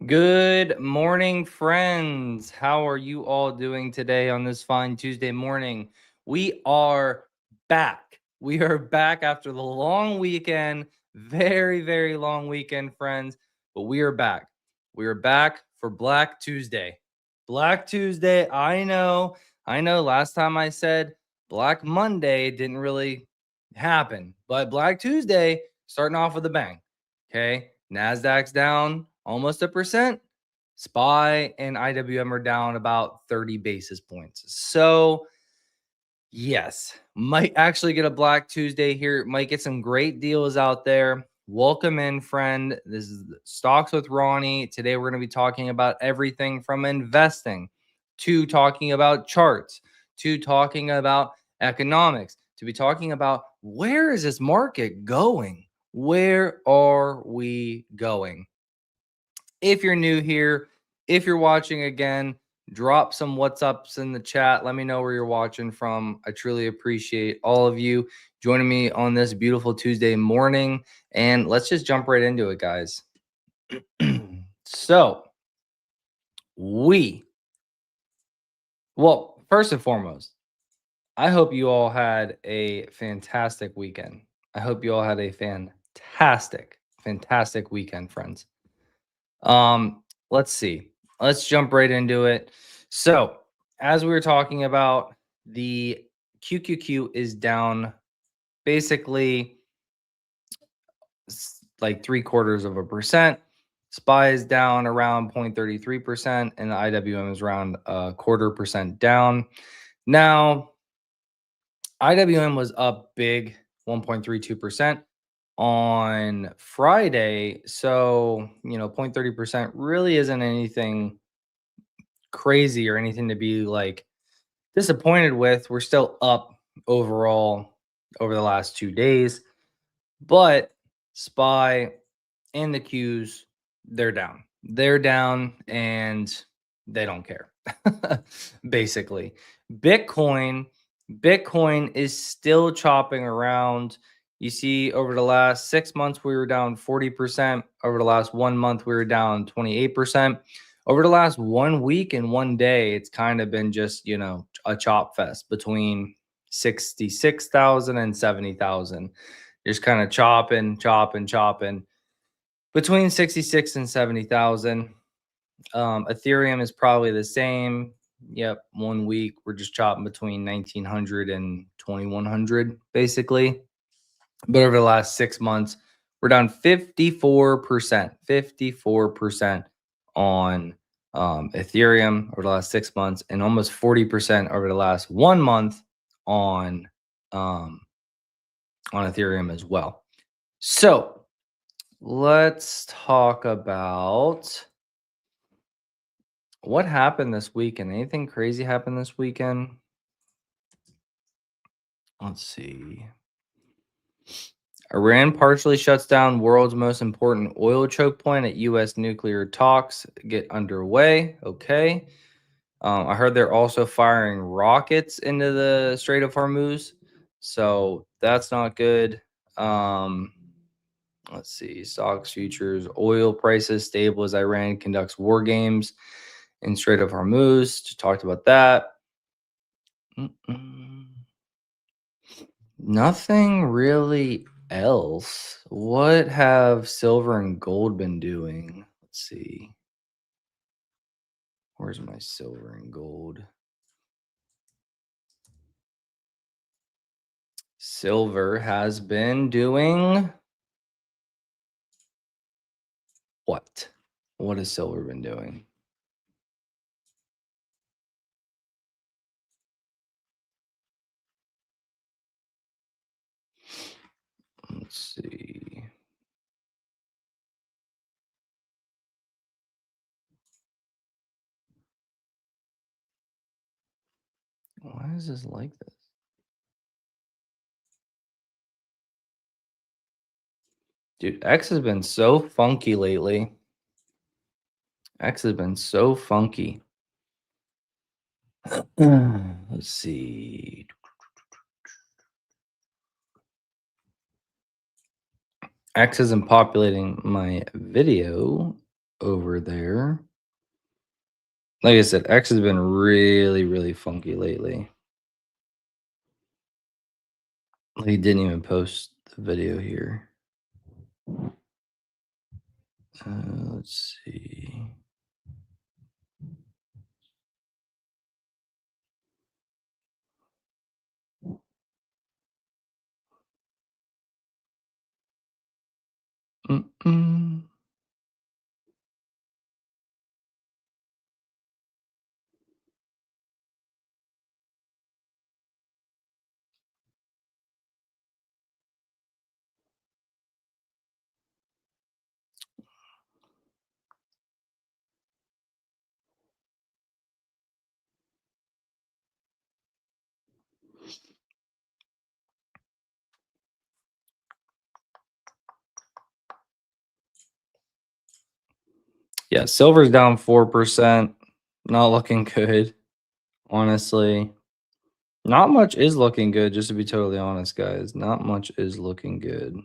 Good morning, friends. How are you all doing today on this fine Tuesday morning? We are back. We are back after the long weekend. Very, very long weekend, friends. But we are back. We are back for Black Tuesday. Black Tuesday. I know. Last time I said Black Monday didn't really happen, but Black Tuesday starting off with a bang. Okay. NASDAQ's down almost 1%. SPY and IWM are down about 30 basis points. So, yes, might actually get a Black Tuesday here. Might get some great deals out there. Welcome in, friend. This is Stocks with Ronnie. Today, we're going to be talking about everything from investing to talking about charts to talking about economics to be talking about where is this market going? Where are we going? If you're new here, if you're watching again, drop some what's ups in the chat. Let me know where you're watching from. I truly appreciate all of you joining me on this beautiful Tuesday morning. And let's just jump right into it, guys. So, first and foremost, I hope you all had a fantastic weekend. I hope you all had a fantastic, fantastic weekend, friends. Let's see. Let's jump right into it. So, as we were talking about, the QQQ is down basically like 0.75%. SPY is down around 0.33%, and the IWM is around 0.25% down. Now, IWM was up big, 1.32% on Friday. So, 0.30% really isn't anything crazy or anything to be like disappointed with. We're still up overall over the last 2 days, but SPY and the Qs, they're down. They're down and they don't care. Basically. Bitcoin is still chopping around. You see, over the last 6 months, we were down 40%. Over the last 1 month, we were down 28%. Over the last 1 week and 1 day, it's kind of been just, a chop fest between 66,000 and 70,000. Just kind of chopping between 66 and 70,000. Ethereum is probably the same. Yep, 1 week we're just chopping between 1,900 and 2,100 basically. But over the last 6 months, we're down 54% on Ethereum over the last 6 months, and almost 40% over the last 1 month on Ethereum as well. So let's talk about what happened this weekend. Anything crazy happened this weekend? Let's see. Iran partially shuts down world's most important oil choke point at U.S. nuclear talks get underway. Okay. I heard they're also firing rockets into the Strait of Hormuz. So that's not good. Let's see. Stocks, futures, oil prices stable as Iran conducts war games in Strait of Hormuz. Just talked about that. Nothing really else. What have silver and gold been doing? Let's see. Where's my silver and gold? Silver has been doing what? What has silver been doing? Let's see. Why is this like this? Dude, X has been so funky lately. X has been so funky. Let's see. X isn't populating my video. over there. Like I said, X has been really, really funky lately. Like, he didn't even post the video here. Let's see. Mm-mm. Yeah, silver's down 4%. Not looking good, honestly. Not much is looking good, just to be totally honest, guys. Not much is looking good.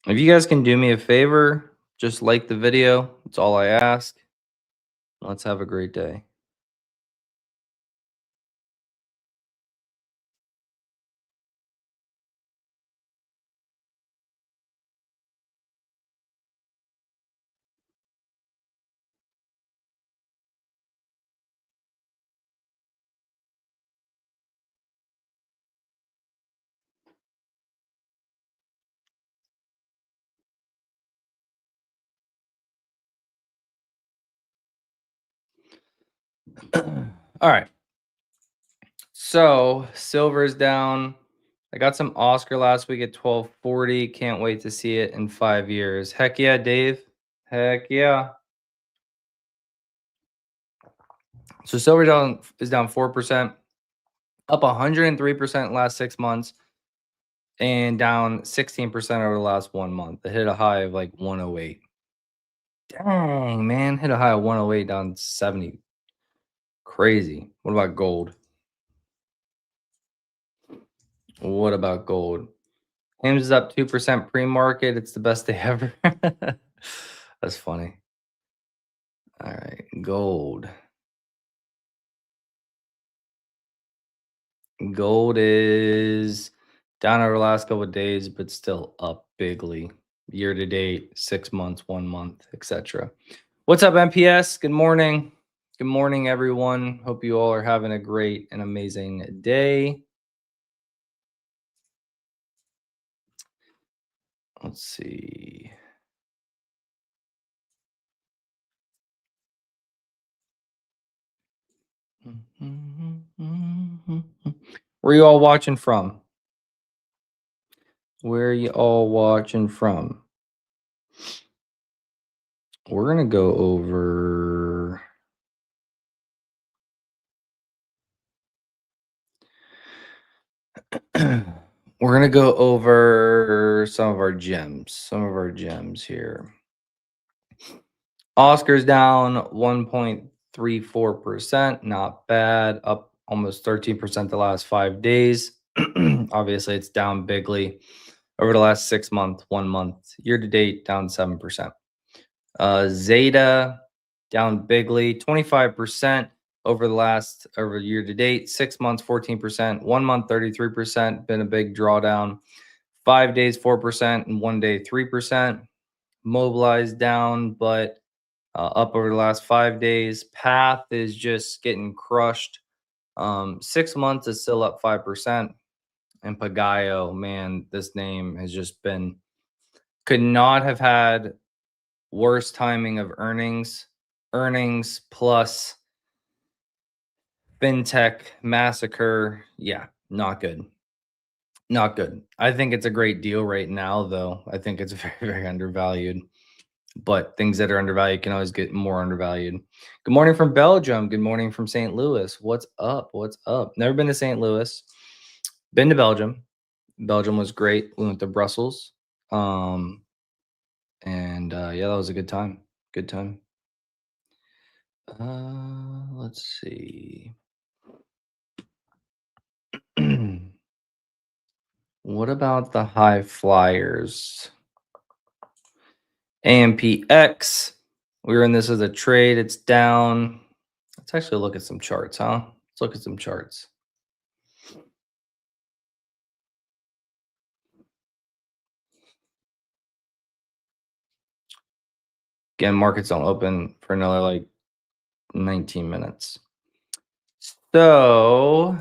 If you guys can do me a favor, just like the video. That's all I ask. Let's have a great day. All right. So silver's down. I got some Oscar last week at 1240. Can't wait to see it in 5 years. Heck yeah, Dave. Heck yeah. So silver down is down 4%, up 103% last 6 months, and down 16% over the last 1 month. It hit a high of like 108. Dang, man. Hit a high of 108 down 70. Crazy. What about gold? What about gold? Ames is up 2% pre-market. It's the best day ever. That's funny. All right, gold. Gold is down over the last couple of days, but still up bigly. Year to date, 6 months, 1 month, etc. What's up, MPS? Good morning. Good morning, everyone. Hope you all are having a great and amazing day. Let's see. Where you all watching from? Where you all watching from? We're gonna go over. We're gonna go over some of our gems. Some of our gems here. Oscar's down 1.34%. Not bad. Up almost 13% the last 5 days. Obviously, it's down bigly over the last 6 months, 1 month. Year to date, down 7%. Zeta down bigly, 25% over year to date, 6 months, 14%, 1 month, 33%. Been a big drawdown. 5 days, 4%, and 1 day, 3%. Mobilized down, but up over the last 5 days. Path is just getting crushed. 6 months is still up 5%. And Pagayo, man, this name has just been, could not have had worst timing of earnings. Earnings plus fintech massacre. Yeah, not good. Not good. I think it's a great deal right now, though. I think it's very, very undervalued. But things that are undervalued can always get more undervalued. Good morning from Belgium. Good morning from St. Louis. What's up? What's up? Never been to St. Louis. Been to Belgium. Belgium was great. We went to Brussels. And yeah, that was a good time. Good time. Let's see. What about the high flyers? AMPX. We were in this as a trade. It's down. Let's actually look at some charts, huh? Let's look at some charts. Again, markets don't open for another like 19 minutes. So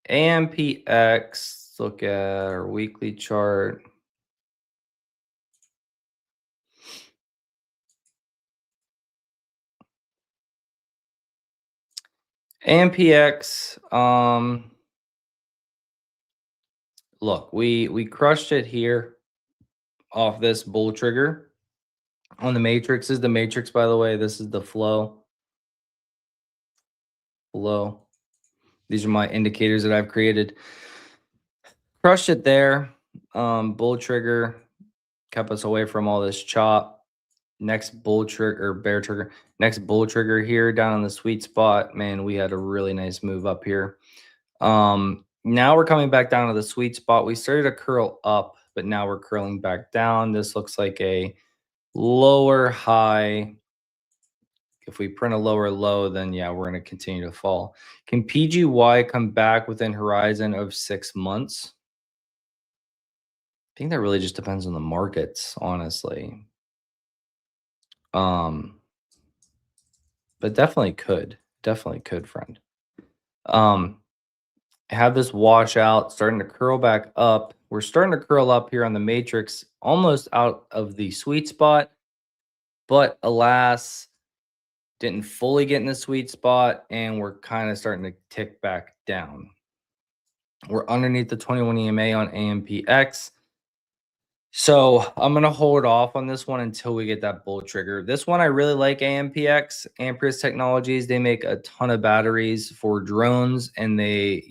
AMPX, look at our weekly chart. AMPX, look, we crushed it here off this bull trigger on the matrix. This is the matrix, by the way. This is the flow. These are my indicators that I've created. Crushed it there. Bull trigger kept us away from all this chop. Next bull trigger or bear trigger. Next bull trigger here down on the sweet spot. Man, we had a really nice move up here. Now we're coming back down to the sweet spot. We started to curl up, but now we're curling back down. This looks like a lower high. If we print a lower low, then yeah, we're going to continue to fall. Can PGY come back within horizon of 6 months? I think that really just depends on the markets, honestly. But definitely could, friend. Have this wash out, starting to curl back up. We're starting to curl up here on the matrix, almost out of the sweet spot, but alas, didn't fully get in the sweet spot, and we're kind of starting to tick back down. We're underneath the 21 EMA on AMPX. So I'm gonna hold off on this one until we get that bull trigger. This one I really like AMPX, Amprius Technologies. They make a ton of batteries for drones, and they,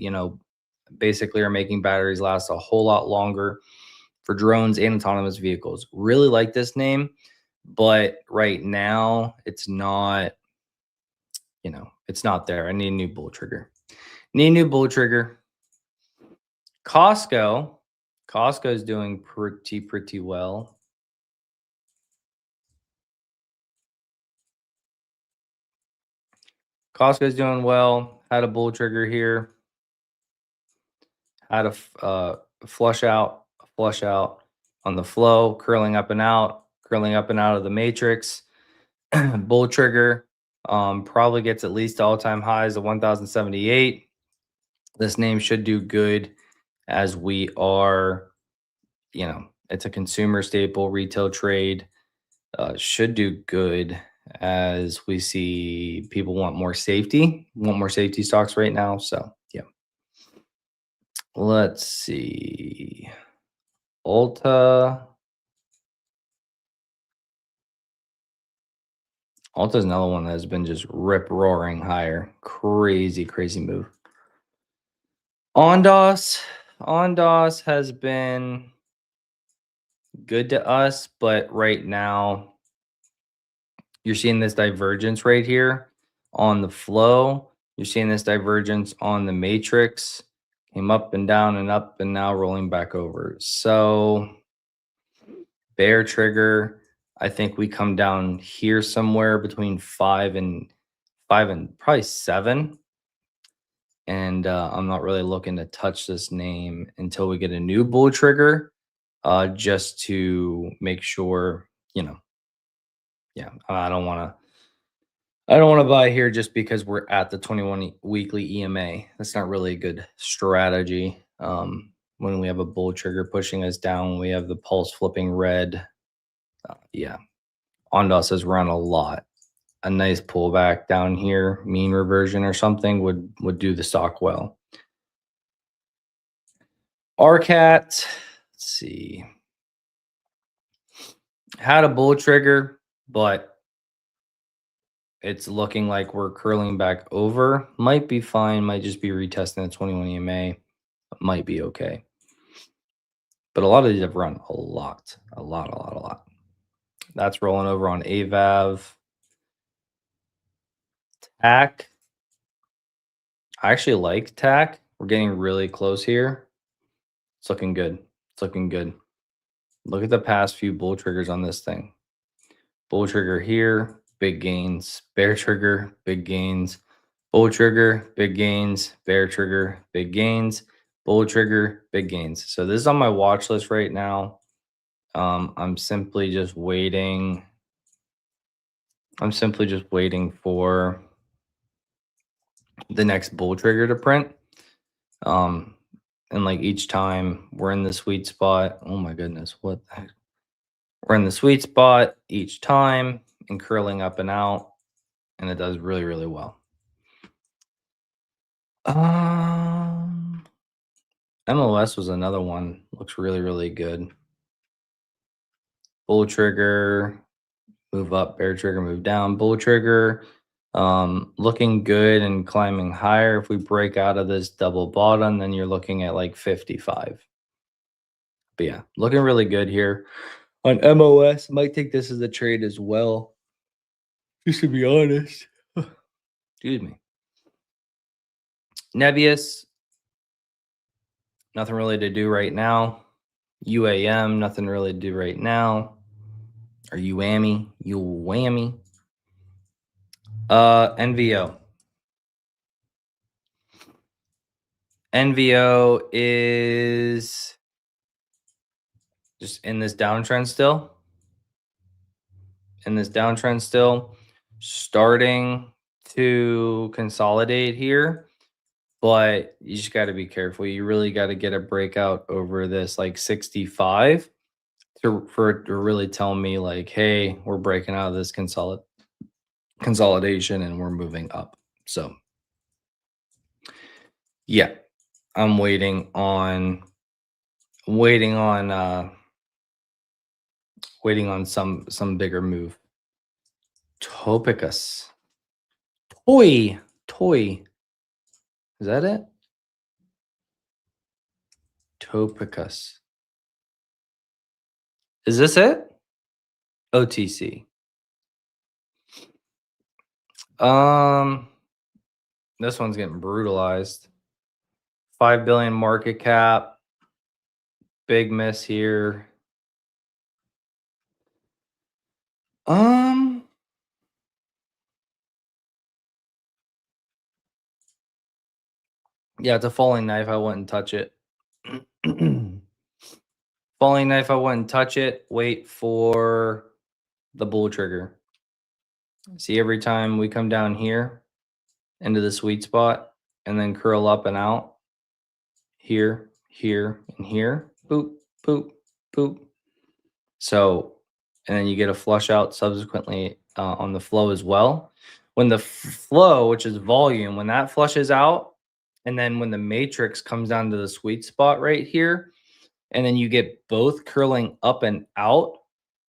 basically are making batteries last a whole lot longer for drones and autonomous vehicles. Really like this name, but right now it's not, it's not there. I need a new bull trigger. Need a new bull trigger. Costco. Costco is doing pretty well. Costco's doing well. Had a bull trigger here. Had a flush out on the flow, curling up and out of the matrix. Bull trigger probably gets at least all-time highs of 1078. This name should do good as we are, it's a consumer staple retail trade. Should do good as we see people want more safety stocks right now. So yeah. Let's see. Ulta. Ulta is another one that has been just rip roaring higher. Crazy move. Ondas. Ondas has been good to us, but right now you're seeing this divergence right here on the flow. You're seeing this divergence on the matrix. Came up and down and up and now rolling back over. So bear trigger. I think we come down here somewhere between 5 and probably 7. And I'm not really looking to touch this name until we get a new bull trigger, just to make sure, yeah, I don't want to buy here just because we're at the 21 weekly EMA. That's not really a good strategy. When we have a bull trigger pushing us down, we have the pulse flipping red. Yeah, Ondas has run a lot. A nice pullback down here, mean reversion or something would do the stock well. RCAT, let's see, had a bull trigger, but it's looking like we're curling back over. Might be fine, might just be retesting the 21 EMA. Might be okay. But a lot of these have run a lot. That's rolling over on AVAV. TAC. I actually like TAC. We're getting really close here. It's looking good. It's looking good. Look at the past few bull triggers on this thing. Bull trigger here, big gains. Bear trigger, big gains. Bull trigger, big gains. Bear trigger, big gains. Bull trigger, big gains. So this is on my watch list right now. I'm simply just waiting. I'm simply just waiting for the next bull trigger to print. And like each time we're in the sweet spot. Oh my goodness, what the heck? We're in the sweet spot each time and curling up and out, and it does really, really well. MLS was another one. Looks really, really good. Bull trigger, move up, bear trigger, move down, bull trigger. Looking good and climbing higher. If we break out of this double bottom, then you're looking at like 55. But yeah, looking really good here. On MOS, might take this as a trade as well. Just to be honest. Excuse me. Nebius, nothing really to do right now. UAM, nothing really to do right now. Or UAMI, UAMI. NVO. NVO is just in this downtrend still. Starting to consolidate here, but you just got to be careful. You really got to get a breakout over this like 65 for it to really tell me like, hey, we're breaking out of this consolidation and we're moving up. So yeah, I'm waiting on some bigger move. Topicus. Toy. Is that it? Topicus. Is this it? OTC. This one's getting brutalized. 5 billion market cap. Big miss here. Yeah, it's a falling knife. I wouldn't touch it. Falling knife, I wouldn't touch it. Wait for the bull trigger. See, every time we come down here into the sweet spot and then curl up and out, here, here, and here, boop, boop, boop. So, and then you get a flush out subsequently on the flow as well. When the flow, which is volume, when that flushes out, and then when the matrix comes down to the sweet spot right here, and then you get both curling up and out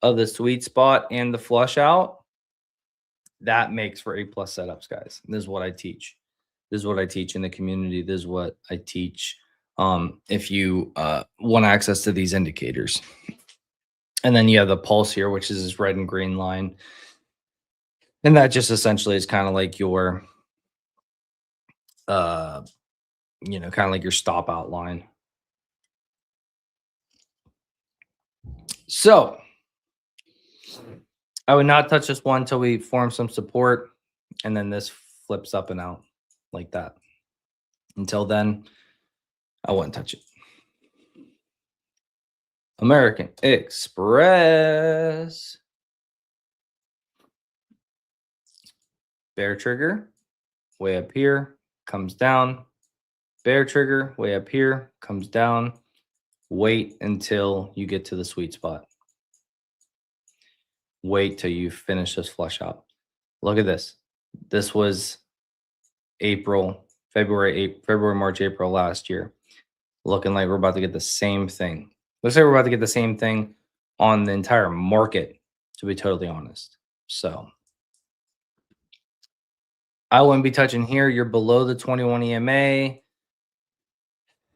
of the sweet spot and the flush out, that makes for A+ setups, guys. This is what I teach. This is what I teach in the community. This is what I teach if you want access to these indicators. And then you have the pulse here, which is this red and green line. And that just essentially is kind of like your, kind of like your stop out line. So I would not touch this one until we form some support. And then this flips up and out like that. Until then, I wouldn't touch it. American Express. Bear trigger, way up here, comes down. Bear trigger, way up here, comes down. Wait until you get to the sweet spot. Wait till you finish this flush out. Look at this. This was February, March, April last year. Looking like we're about to get the same thing. Looks like we're about to get the same thing on the entire market, to be totally honest. So I wouldn't be touching here. You're below the 21 EMA.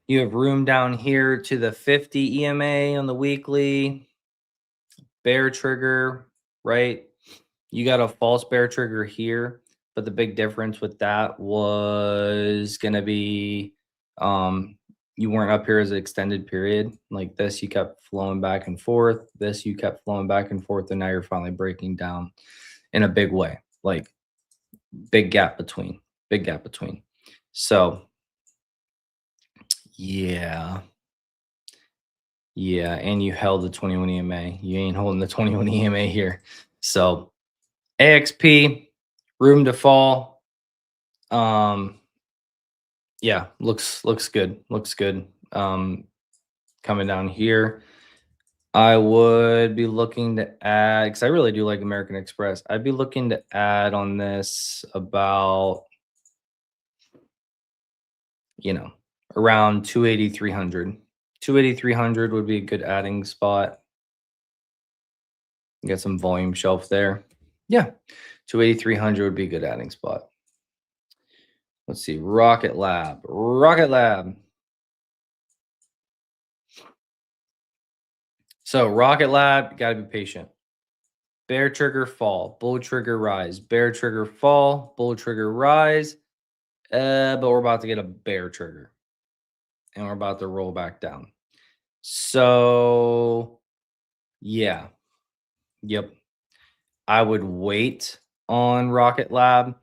You have room down here to the 50 EMA on the weekly. Bear trigger, right? You got a false bear trigger here, but the big difference with that was going to be you weren't up here as an extended period. Like this, you kept flowing back and forth. This, you kept flowing back and forth, and now you're finally breaking down in a big way. Like big gap between, big gap between. So yeah, yeah, and you held the 21 EMA. You ain't holding the 21 EMA here. So AXP, room to fall. Yeah, looks good. Looks good. Coming down here, I would be looking to add because I really do like American Express. I'd be looking to add on this about, around 280, 300. 280, 300 would be a good adding spot. Get some volume shelf there. Yeah, 280, 300 would be a good adding spot. Let's see, Rocket Lab. Rocket Lab. So Rocket Lab, got to be patient. Bear trigger fall, bull trigger rise, bear trigger fall, bull trigger rise. But we're about to get a bear trigger and we're about to roll back down. So yeah, yep. I would wait on Rocket Lab.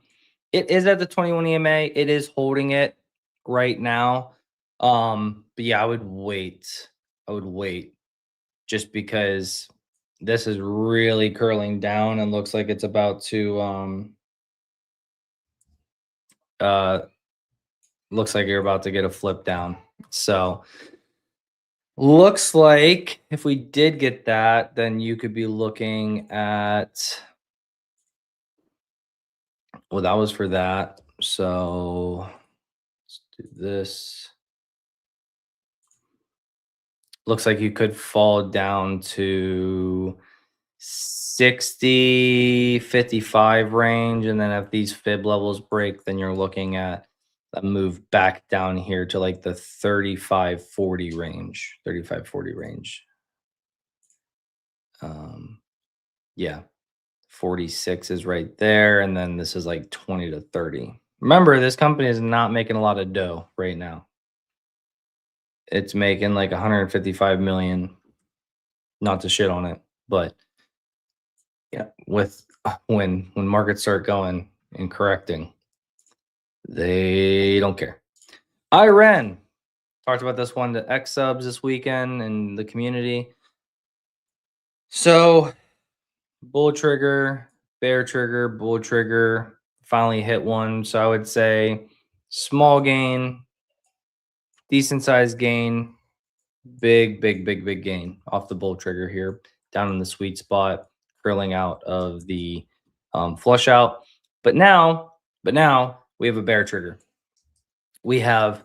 It is at the 21 EMA. It is holding it right now. But yeah, I would wait. I would wait just because this is really curling down and looks like it's about to looks like you're about to get a flip down. So looks like if we did get that, then you could be looking at, well, that was for that. So let's do this. Looks like you could fall down to 60, 55 range. And then if these fib levels break, then you're looking at a move back down here to like the 35, 40 range, 35, 40 range. Yeah, 46 is right there. And then this is like 20 to 30. Remember, this company is not making a lot of dough right now. It's making like 155 million, not to shit on it, but yeah, with when markets start going and correcting, they don't care. Iran talked about this one, the X subs this weekend in the community. So bull trigger, bear trigger, bull trigger, finally hit one. So I would say small gain, decent sized gain, big gain off the bull trigger here, down in the sweet spot, curling out of the flush out. But now we have a bear trigger. We have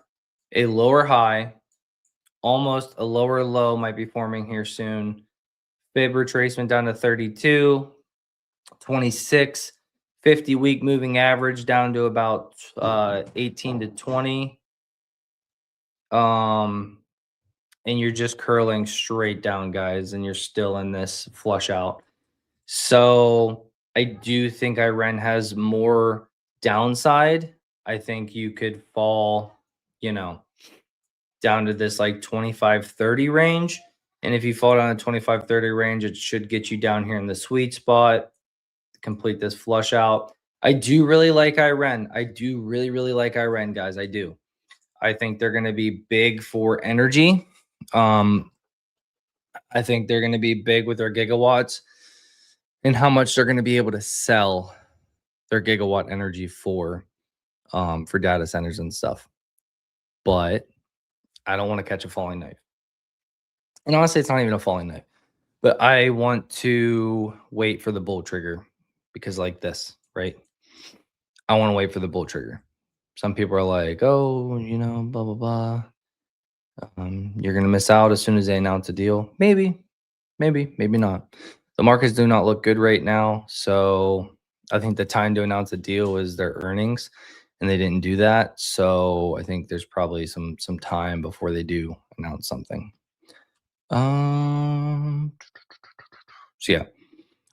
a lower high, almost a lower low might be forming here soon. Fib retracement down to 32, 26, 50-week moving average down to about 18 to 20. And you're just curling straight down, guys, and you're still in this flush out. So I do think Iran has more downside. I think you could fall, down to this like 25, 30 range. And if you fall down to 25, 30 range, it should get you down here in the sweet spot, complete this flush out. I do really like Iran. I do really like Iran, guys. I do. I think they're going to be big for energy. I think they're going to be big with their gigawatts and how much they're going to be able to sell their gigawatt energy for data centers and stuff. But I don't want to catch a falling knife. And honestly, it's not even a falling knife. But I want to wait for the bull trigger because like this, right? I want to wait for the bull trigger. Some people are like, oh, blah, blah, blah. You're going to miss out as soon as they announce a deal. Maybe not. The markets do not look good right now. So I think the time to announce a deal is their earnings, and they didn't do that. So I think there's probably some time before they do announce something. So yeah,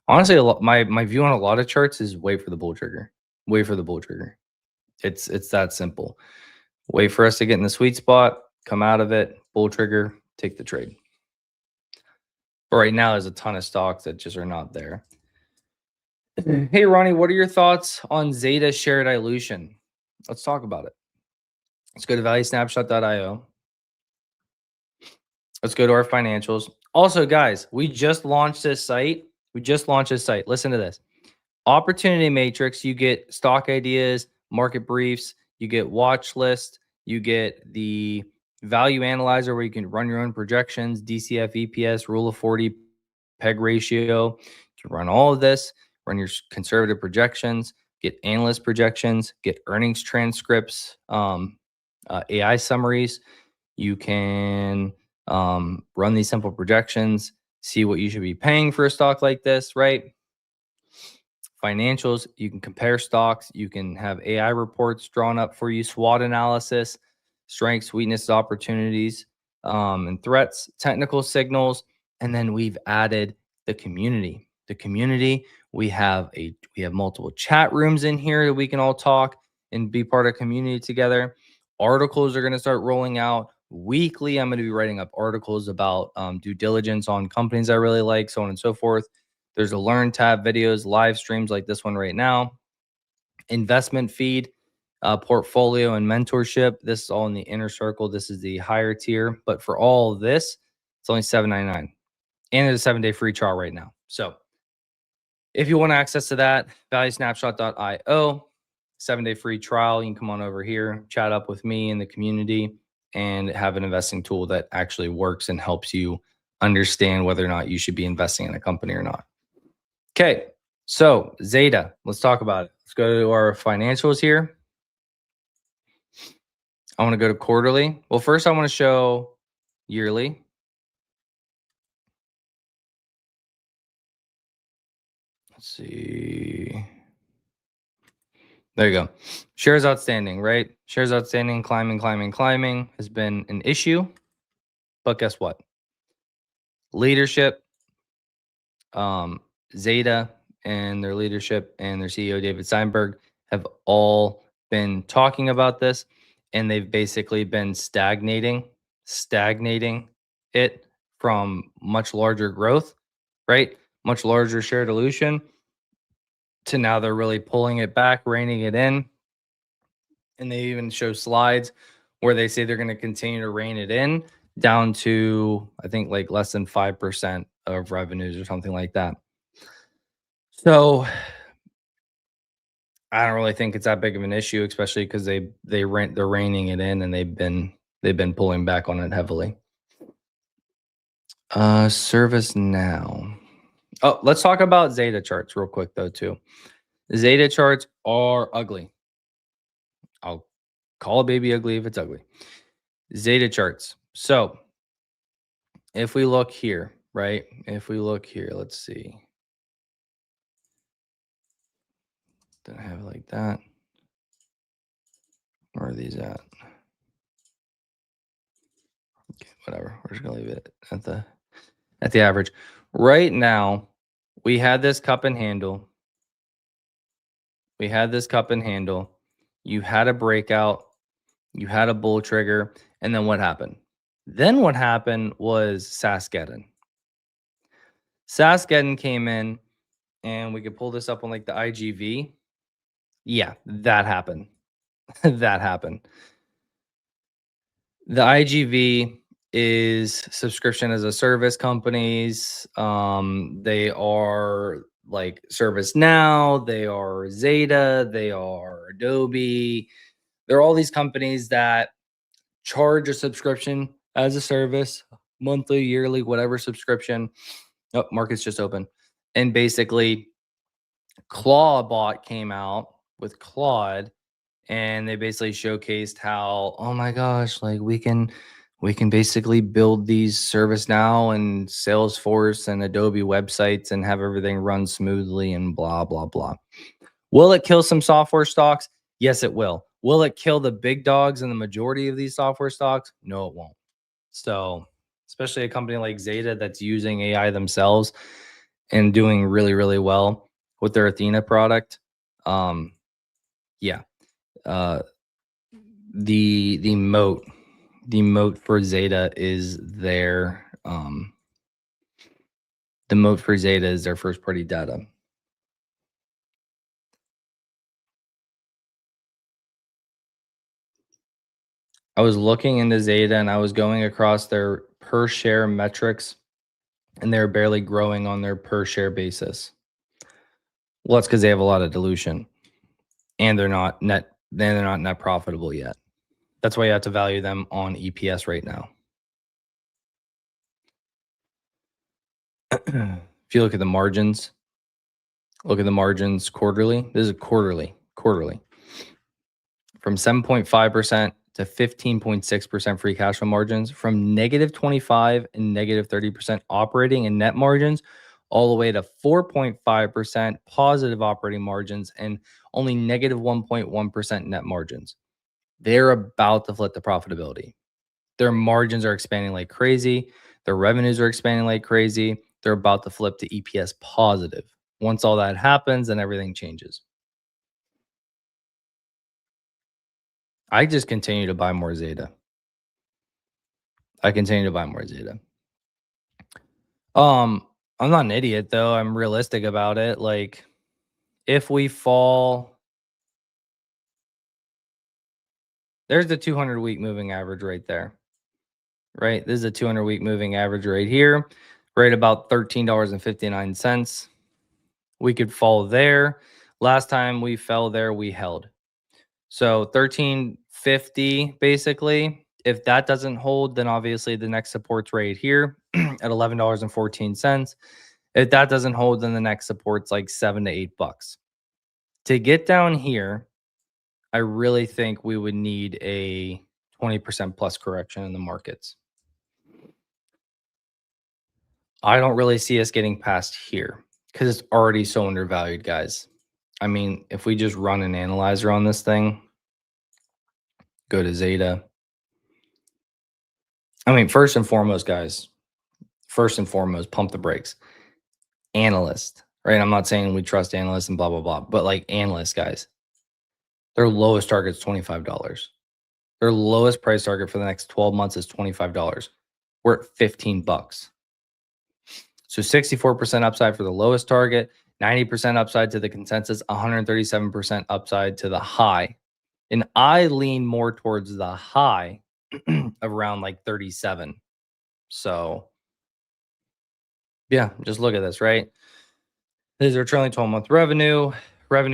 honestly, my view on a lot of charts is wait for the bull trigger. Wait for the bull trigger. It's that simple. Wait for us to get in the sweet spot. come out of it, bull trigger, take the trade. But right now, there's a ton of stocks that just are not there. Hey, Ronnie, what are your thoughts on Zeta share dilution? Let's talk about it. Let's go to valuesnapshot.io. Let's go to our financials. Also, guys, we just launched this site. Listen to this. Opportunity Matrix, you get stock ideas, market briefs, you get watch list, you get the value analyzer where you can run your own projections, DCF, EPS, rule of 40, PEG ratio. You can run all of this, run your conservative projections, get analyst projections, get earnings transcripts, AI summaries. You can run these simple projections, see what you should be paying for a stock like this, right? Financials, you can compare stocks, you can have AI reports drawn up for you, SWOT analysis, strengths, weaknesses, opportunities, and threats, technical signals, and then we've added the community. We have multiple chat rooms in here that we can all talk and be part of community together. Articles are going to start rolling out weekly. I'm going to be writing up articles about due diligence on companies I really like, so on and so forth. There's a learn tab, videos, live streams like this one right now, investment feed, portfolio and mentorship. This is all in the inner circle. This is the higher tier. But for all of this, it's only $7.99. And there's a 7-day free trial right now. So if you want access to that, valuesnapshot.io, 7-day free trial. You can come on over here, chat up with me in the community, and have an investing tool that actually works and helps you understand whether or not you should be investing in a company or not. Okay, so Zeta, let's talk about it. Let's go to our financials here. I want to go to quarterly. Well, first I want to show yearly. Let's see. There you go. Shares outstanding, right? Shares outstanding, climbing has been an issue. But guess what? Leadership, Zeta and their leadership and their CEO, David Steinberg, have all been talking about this, and they've basically been stagnating it from much larger growth, right? Much larger share dilution to now they're really pulling it back, reining it in. And they even show slides where they say they're going to continue to rein it in down to, I think, like less than 5% of revenues or something like that. So I don't really think it's that big of an issue, especially because they're reining it in and they've been pulling back on it heavily. Service now. Oh, let's talk about Zeta charts real quick though too. Zeta charts are ugly. I'll call a baby ugly if it's ugly. Zeta charts. So if we look here, right? If we look here, let's see. Don't have it like that. Where are these at? Okay, whatever. We're just gonna leave it at the average. Right now, we had this cup and handle. You had a breakout. You had a bull trigger. And then what happened? Then what happened was Saskeddon. Saskeddon came in, and we could pull this up on like the IGV. Yeah, that happened. That happened. The IGV is subscription as a service companies. They are like ServiceNow, they are Zeta, they are Adobe. They're all these companies that charge a subscription as a service, monthly, yearly, whatever subscription. Oh, market's just open. And basically, Clawbot came out with Claude, and they basically showcased how, oh my gosh, like we can basically build these ServiceNow and Salesforce and Adobe websites and have everything run smoothly and blah blah blah. Will it kill some software stocks? Yes, it will. Will it kill the big dogs and the majority of these software stocks? No, it won't. So, especially a company like Zeta that's using AI themselves and doing really, really well with their Athena product. Yeah. The moat The moat for Zeta is the moat for Zeta is their first party data. I was looking into Zeta and I was going across their per share metrics and they're barely growing on their per share basis. Well, that's because they have a lot of dilution and they're not net profitable yet. That's why you have to value them on EPS right now. If you look at the margins, quarterly. This is quarterly. From 7.5% to 15.6% free cash flow margins, from negative 25 and negative 30% operating and net margins, all the way to 4.5% positive operating margins and only negative 1.1% net margins. They're about to flip the profitability. Their margins are expanding like crazy. Their revenues are expanding like crazy. They're about to flip to EPS positive. Once all that happens, then everything changes. I just continue to buy more Zeta. I'm not an idiot though. I'm realistic about it. Like, if we fall, there's the 200-week moving average right there. Right? This is a 200-week moving average right here, right about $13.59. We could fall there. Last time we fell there, we held. So 1350 basically. If that doesn't hold, then obviously the next support's right here at $11.14. If that doesn't hold, then the next support's like $7 to $8. To get down here, I really think we would need a 20% plus correction in the markets. I don't really see us getting past here because it's already so undervalued, guys. I mean, if we just run an analyzer on this thing, go to Zeta. I mean, first and foremost, guys, pump the brakes. Analyst, right? I'm not saying we trust analysts and blah, blah, blah, but like analysts, guys, their lowest target is $25. Their lowest price target for the next 12 months is $25. We're at $15. So 64% upside for the lowest target, 90% upside to the consensus, 137% upside to the high. And I lean more towards the high around like 37. So yeah, just look at this, right? This is our trailing 12-month revenue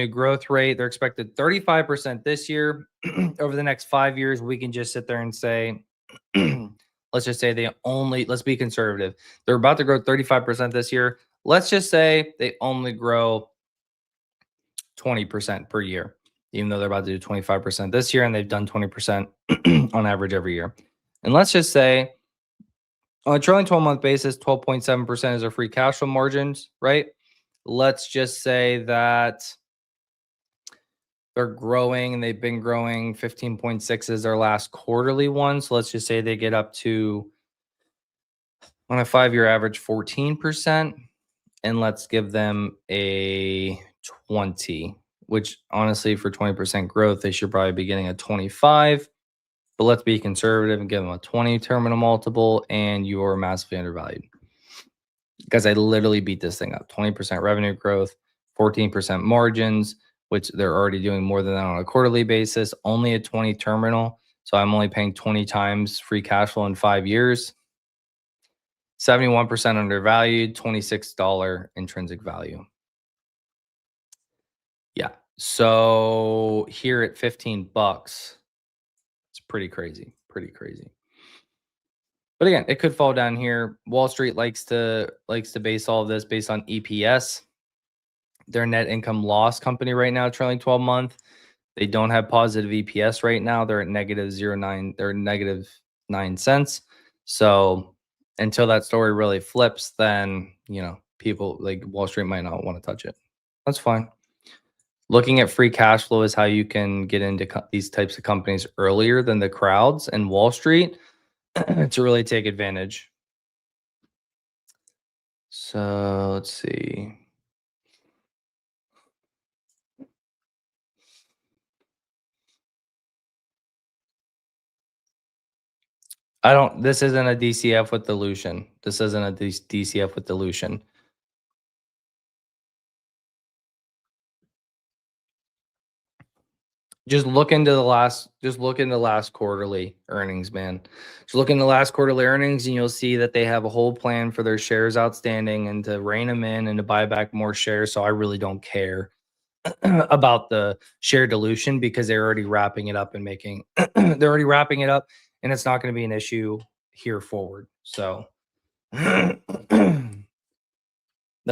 growth rate. They're expected 35% this year. Over the next 5 years, we can just sit there and say, let's just say let's be conservative. They're about to grow 35% this year. Let's just say they only grow 20% per year, even though they're about to do 25% this year and they've done 20% on average every year. And let's just say on a trailing 12-month basis, 12.7% is our free cash flow margins, right? Let's just say that they're growing and they've been growing. 15.6 is their last quarterly one. So let's just say they get up to, on a 5-year average, 14%. And let's give them a 20, which honestly, for 20% growth, they should probably be getting a 25. But let's be conservative and give them a 20 terminal multiple, and you're massively undervalued. Because I literally beat this thing up. 20% revenue growth, 14% margins, which they're already doing more than that on a quarterly basis, only a 20 terminal. So I'm only paying 20 times free cash flow in 5 years. 71% undervalued, $26 intrinsic value. Yeah. So here at $15, it's pretty crazy. But again, it could fall down here. Wall Street likes to base all of this based on EPS. Their net income loss company right now, trailing 12 month. They don't have positive EPS right now. They're at negative 0.9. They're negative 9 cents. So until that story really flips, then people like Wall Street might not want to touch it. That's fine. Looking at free cash flow is how you can get into these types of companies earlier than the crowds and Wall Street to really take advantage. So let's see. I don't this isn't a DCF with dilution. This isn't a DCF with dilution. Just look into last quarterly earnings, man. Just look into last quarterly earnings and you'll see that they have a whole plan for their shares outstanding and to rein them in and to buy back more shares. So I really don't care about the share dilution because they're already wrapping it up and making they're already wrapping it up and it's not going to be an issue here forward. So that's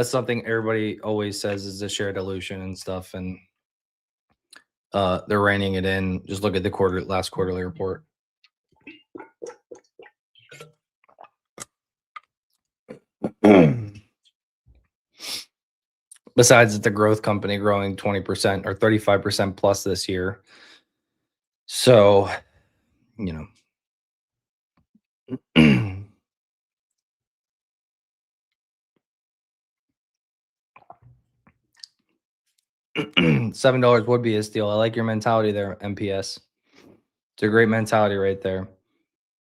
something everybody always says is the share dilution and stuff. And they're reining it in. Just look at the last quarterly report. Besides, it's a growth company growing 20% or 35% plus this year. So, you know, $7 would be a steal. I like your mentality there, MPS. It's a great mentality right there.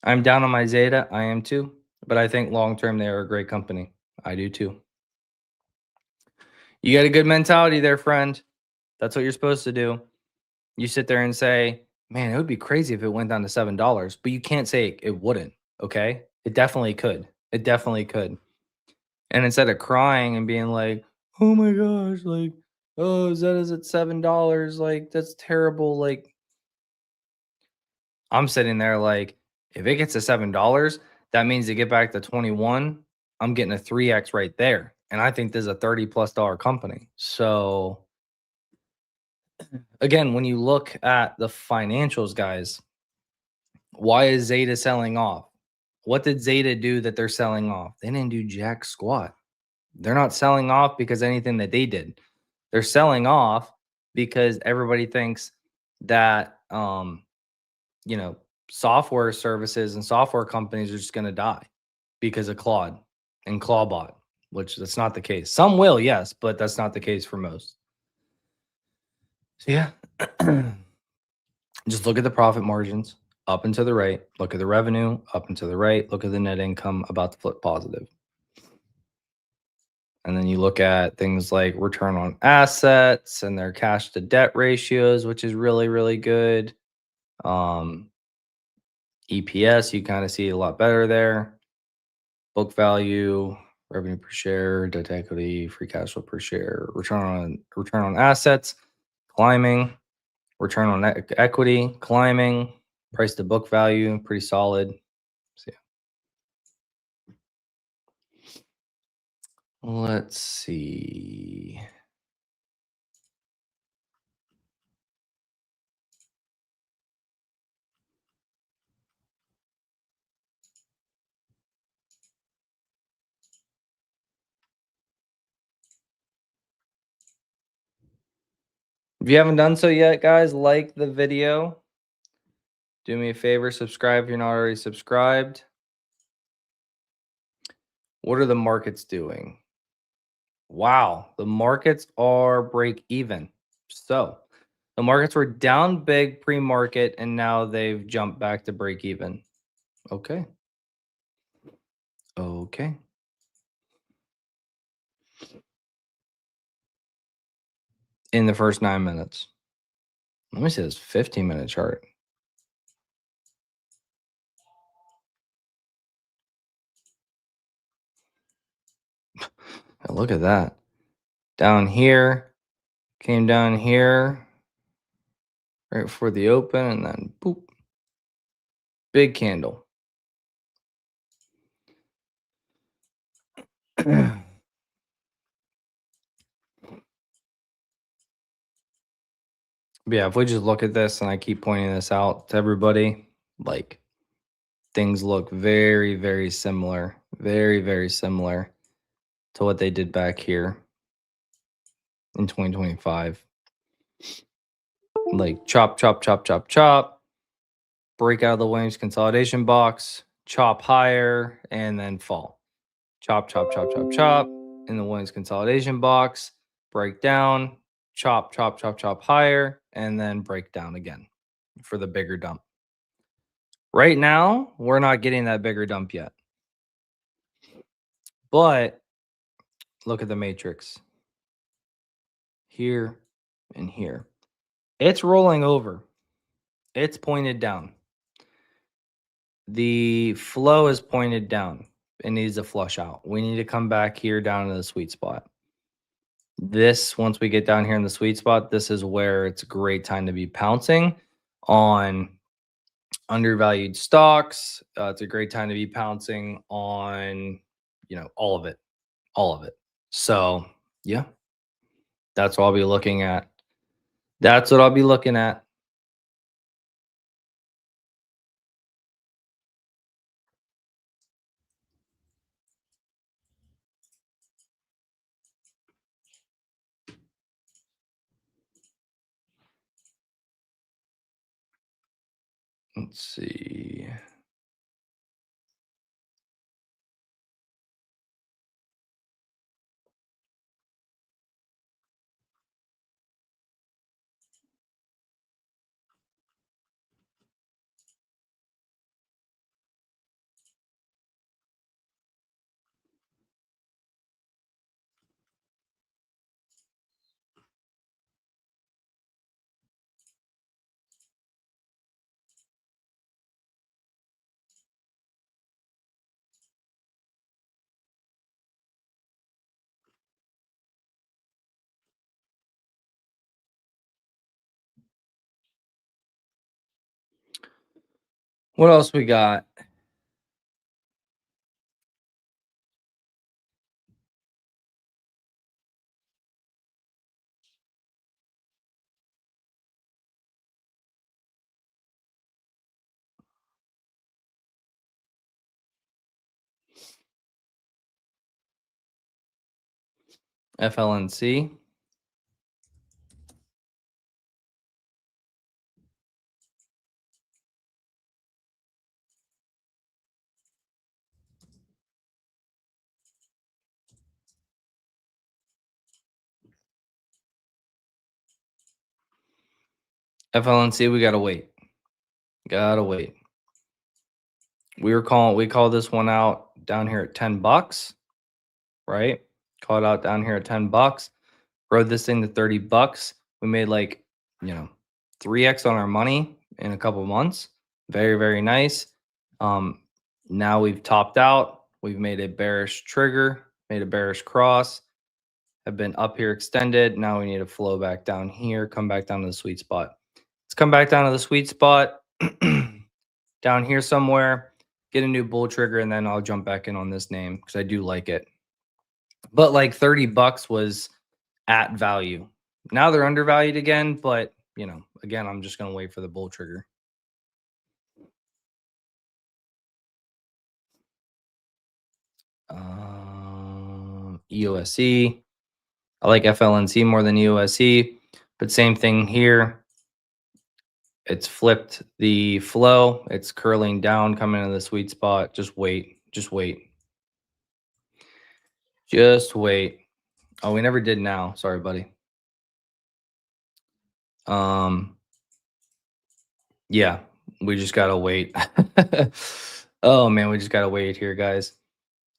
I'm down on my Zeta. I am too. But I think long term, they are a great company. I do too. You got a good mentality there, friend. That's what you're supposed to do. You sit there and say, man, it would be crazy if it went down to $7, but you can't say it wouldn't. Okay. It definitely could. It definitely could. And instead of crying and being like, oh my gosh, like, oh, Zeta's at $7. Like, that's terrible. Like, I'm sitting there like, if it gets to $7, that means to get back to 21, I'm getting a 3x right there. And I think this is a $30+ company. So again, when you look at the financials, guys, why is Zeta selling off? What did Zeta do that they're selling off? They didn't do jack squat. They're not selling off because anything that they did. They're selling off because everybody thinks that you know, software services and software companies are just going to die because of Claude and Clawbot, which that's not the case. Some will, yes, but that's not the case for most. So yeah. Just look at the profit margins up and to the right. Look at the revenue up and to the right. Look at the net income about to flip positive. And then you look at things like return on assets and their cash to debt ratios, which is really, really good. EPS, you kind of see a lot better there. Book value, revenue per share, debt to equity, free cash flow per share, return on assets, climbing, return on equity, climbing, price to book value, pretty solid. So yeah. Let's see. If you haven't done so yet, guys, like the video. Do me a favor, subscribe if you're not already subscribed. What are the markets doing? Wow, the markets are break even. So the markets were down big pre-market and now they've jumped back to break even. Okay. Okay. In the first 9 minutes. Let me see this 15-minute chart. Look at that. Down here, came down here right before the open, and then boop. Big candle. Yeah, if we just look at this and I keep pointing this out to everybody, like things look very, very similar, very, very similar to what they did back here in 2025. Like chop, chop, chop, chop, chop, break out of the Williams consolidation box, chop higher, and then fall. Chop, chop, chop, chop, chop in the Williams consolidation box, break down, chop, chop, chop, chop higher, and then break down again for the bigger dump. Right now, we're not getting that bigger dump yet. But look at the matrix here and here. It's rolling over. It's pointed down. The flow is pointed down. It needs to flush out. We need to come back here down to the sweet spot. This, once we get down here in the sweet spot, this is where it's a great time to be pouncing on undervalued stocks. It's a great time to be pouncing on, all of it, all of it. So, yeah, that's what I'll be looking at. That's what I'll be looking at. Let's see. What else we got? FLNC. FLNC, we gotta wait. Gotta wait. We call this one out down here at $10, right? Call it out down here at $10. Rode this thing to $30. We made like, you know, 3x on our money in a couple months. Very, very nice. Now we've topped out. We've made a bearish trigger, made a bearish cross, have been up here extended. Now we need to flow back down here, come back down to the sweet spot. Let's come back down to the sweet spot down here somewhere, get a new bull trigger, and then I'll jump back in on this name because I do like it. But like $30 was at value. Now they're undervalued again, but again, I'm just gonna wait for the bull trigger. EOSE. I like FLNC more than EOSE, but same thing here. It's flipped the flow. It's curling down, coming into the sweet spot. Just wait. Just wait. Just wait. Oh, we never did now. Sorry, buddy. Yeah, we just gotta wait. Oh man, we just gotta wait here, guys.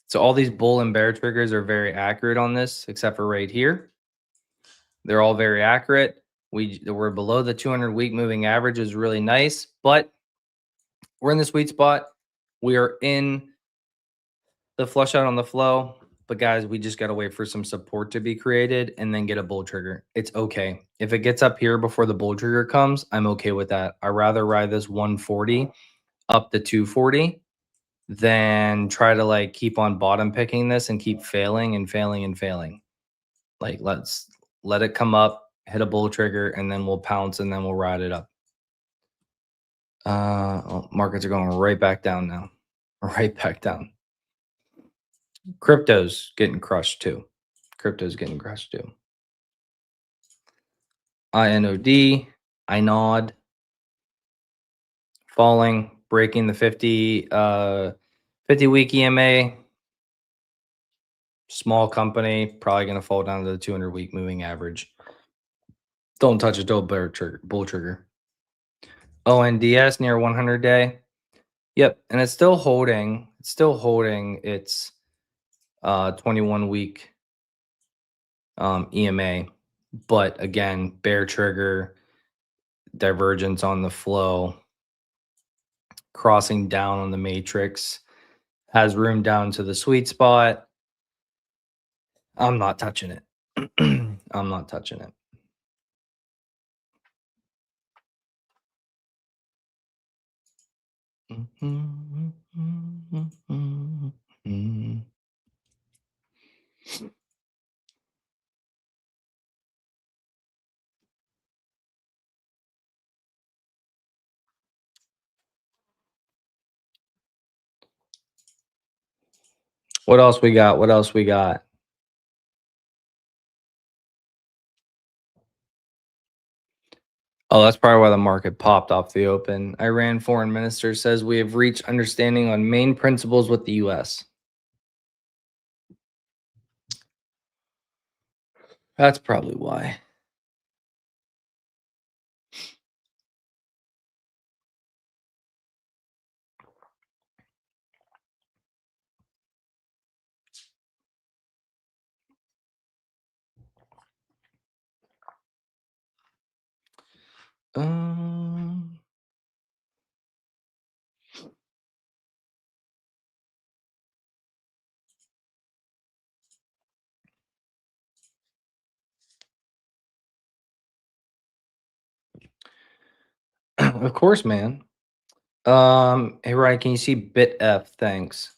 So all these bull and bear triggers are very accurate on this, except for right here. They're all very accurate. We're below the 200-week moving average is really nice, but we're in the sweet spot. We are in the flush out on the flow. But guys, we just got to wait for some support to be created and then get a bull trigger. It's okay. If it gets up here before the bull trigger comes, I'm okay with that. I'd rather ride this 140 up to 240 than try to like keep on bottom picking this and keep failing and failing and failing. Like let's let it come up, hit a bull trigger, and then we'll pounce and then we'll ride it up. Markets are going right back down now. Right back down. Crypto's getting crushed too. Crypto's getting crushed too. INOD, INOD, falling, breaking the 50-week EMA. Small company, probably going to fall down to the 200-week moving average. Don't touch it, don't bull trigger. ONDS near 100 day. Yep, and it's still holding. It's still holding its 21 week EMA, but again, bear trigger, divergence on the flow, crossing down on the matrix, has room down to the sweet spot. I'm not touching it. I'm not touching it. What else we got? What else we got? Oh, that's probably why the market popped off the open. Iran foreign minister says we have reached understanding on main principles with the US. That's probably why. Um, of course, man. Hey Ryan, can you see bit F? Thanks.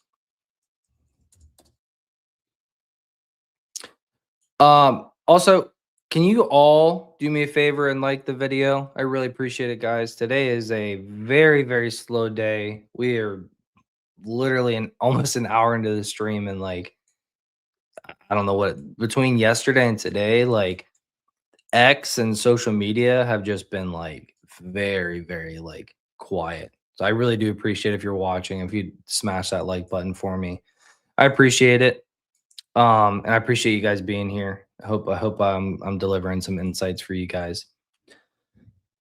Also, can you all do me a favor and like the video? I really appreciate it, guys. Today is a very, very slow day. We are literally almost an hour into the stream, and like I don't know what between yesterday and today, like X and social media have just been like very, very like quiet. So I really do appreciate if you're watching, if you smash that like button for me. I appreciate it. And I appreciate you guys being here. I hope I'm delivering some insights for you guys.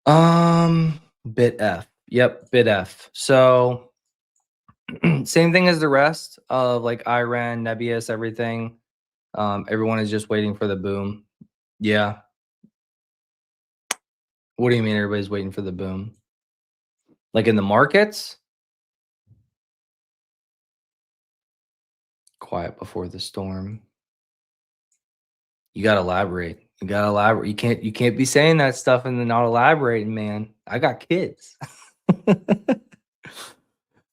Bit F. Yep, bit F. So same thing as the rest of like Iran, Nebius, everything. Everyone is just waiting for the boom. Yeah. What do you mean everybody's waiting for the boom? Like in the markets? Quiet before the storm. You gotta elaborate. You gotta elaborate. You can't be saying that stuff and then not elaborating, man. I got kids.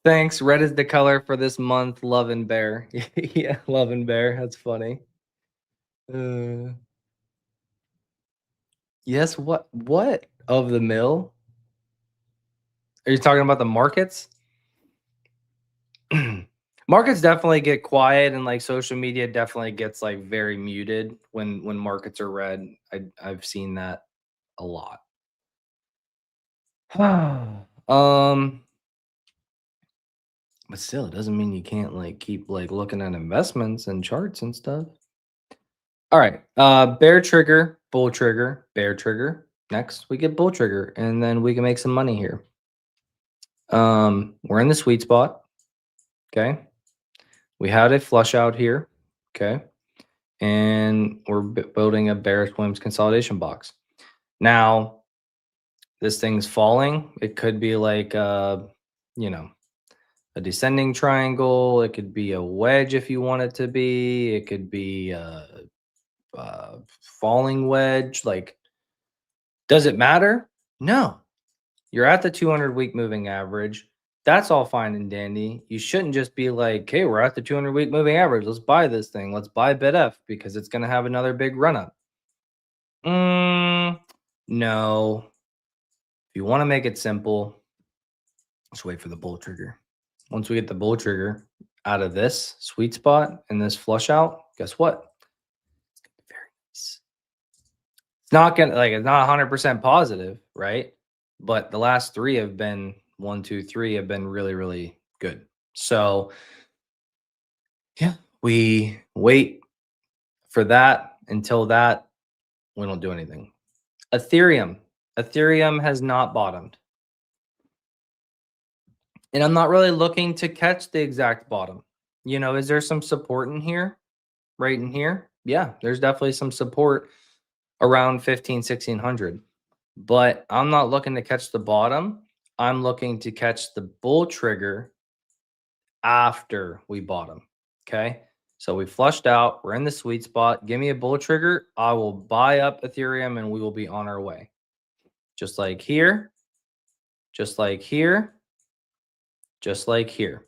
Thanks. Red is the color for this month. Love and Bear. Yeah, Love and Bear. That's funny. Uh, yes. What of the mill? Are you talking about the markets? Markets definitely get quiet, and like social media definitely gets like very muted when markets are red. I've seen that a lot. um, but still, it doesn't mean you can't like keep like looking at investments and charts and stuff. All right. Bear trigger, bull trigger, bear trigger. Next, we get bull trigger, and then we can make some money here. We're in the sweet spot. Okay. We had a flush out here. Okay. And we're building a bearish Williams consolidation box. Now, this thing's falling. It could be like you know, a descending triangle. It could be a wedge if you want it to be. It could be a falling wedge. Like, does it matter? No. You're at the 200-week moving average. That's all fine and dandy. You shouldn't just be like, "Hey, we're at the 200-week moving average. Let's buy this thing. Let's buy BitF because it's going to have another big run up." No. If you want to make it simple, just wait for the bull trigger. Once we get the bull trigger out of this sweet spot and this flush out, guess what? It's going to be very nice. It's not going to like it's not 100% positive, right? But the last three have been 1, 2, 3 have been really, really good. So yeah, we wait for that. Until that, we don't do anything. Ethereum has not bottomed. And I'm not really looking to catch the exact bottom. You know, is there some support in here? Right in here? Yeah, there's definitely some support around 15, 1600. But I'm not looking to catch the bottom. I'm looking to catch the bull trigger after we bottom. Okay. So we flushed out. We're in the sweet spot. Give me a bull trigger. I will buy up Ethereum and we will be on our way. Just like here, just like here, just like here.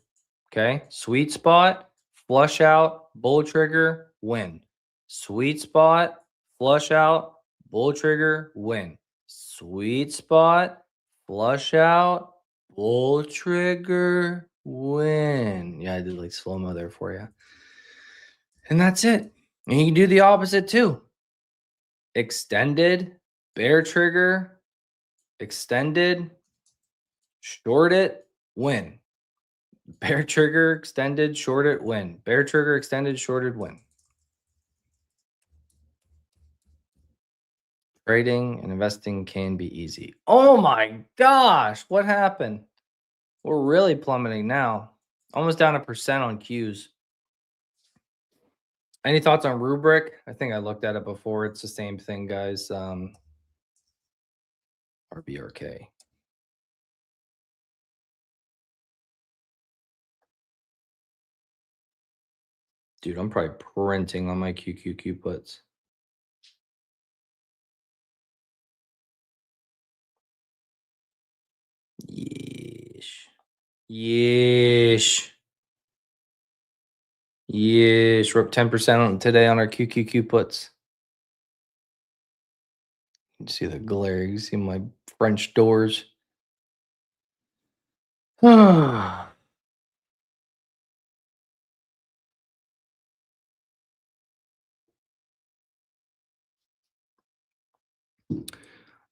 Okay. Sweet spot, flush out, bull trigger, win. Sweet spot, flush out, bull trigger, win. Sweet spot, flush out, bull trigger, win. Yeah, I did like slow mo there for you. And that's it. And you can do the opposite too. Extended, bear trigger, extended, short it, win. Bear trigger, extended, shorted, win. Bear trigger, extended, shorted, win. Trading and investing can be easy. Oh my gosh, what happened? We're really plummeting now. Almost down 1% on Qs. Any thoughts on Rubric? I think I looked at it before. It's the same thing, guys. RBRK. Dude, I'm probably printing on my QQQ puts. Yeesh. Yeesh. Yeesh. We're up 10% today on our QQQ puts. You see the glare. You see my French doors.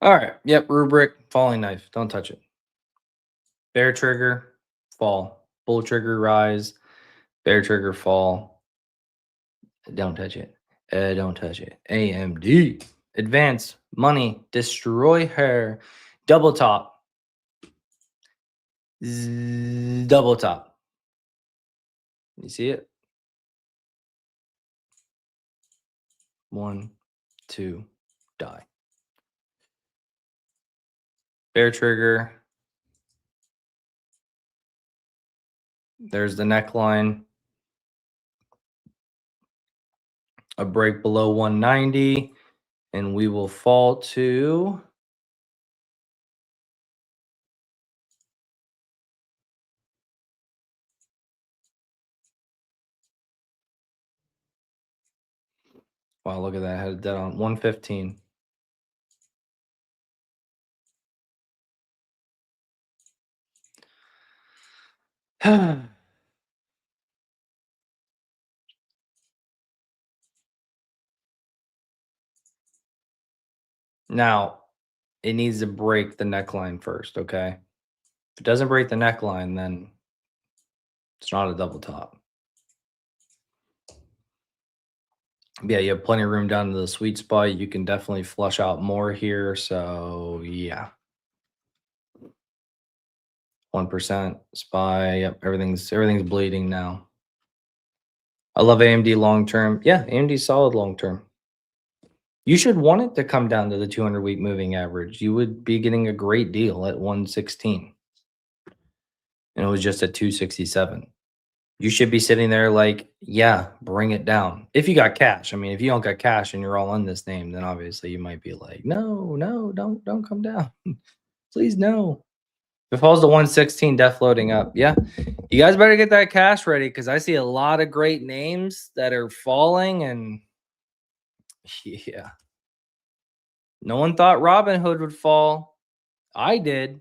All right. Yep. Rubric. Falling knife. Don't touch it. Bear trigger. Fall. Bull trigger. Rise. Bear trigger. Fall. Don't touch it. Don't touch it. AMD. Advance. Money. Destroy her. Double top. Double top. You see it? 1, 2, die. Bear trigger. There's the neckline. A break below 190, and we will fall to wow, look at that. I had it dead on 115. Now, it needs to break the neckline first, okay? If it doesn't break the neckline, then it's not a double top. Yeah, you have plenty of room down to the sweet spot. You can definitely flush out more here. So yeah. 1% SPY. Yep, everything's bleeding now. I love AMD long term. Yeah, AMD solid long term. You should want it to come down to the 200-week moving average. You would be getting a great deal at 116. And it was just at 267. You should be sitting there like, yeah, bring it down. If you got cash. I mean, if you don't got cash and you're all in this name, then obviously you might be like, no, don't come down. Please no. If it falls to 116, death floating up. Yeah. You guys better get that cash ready because I see a lot of great names that are falling and yeah. No one thought Robinhood would fall. I did.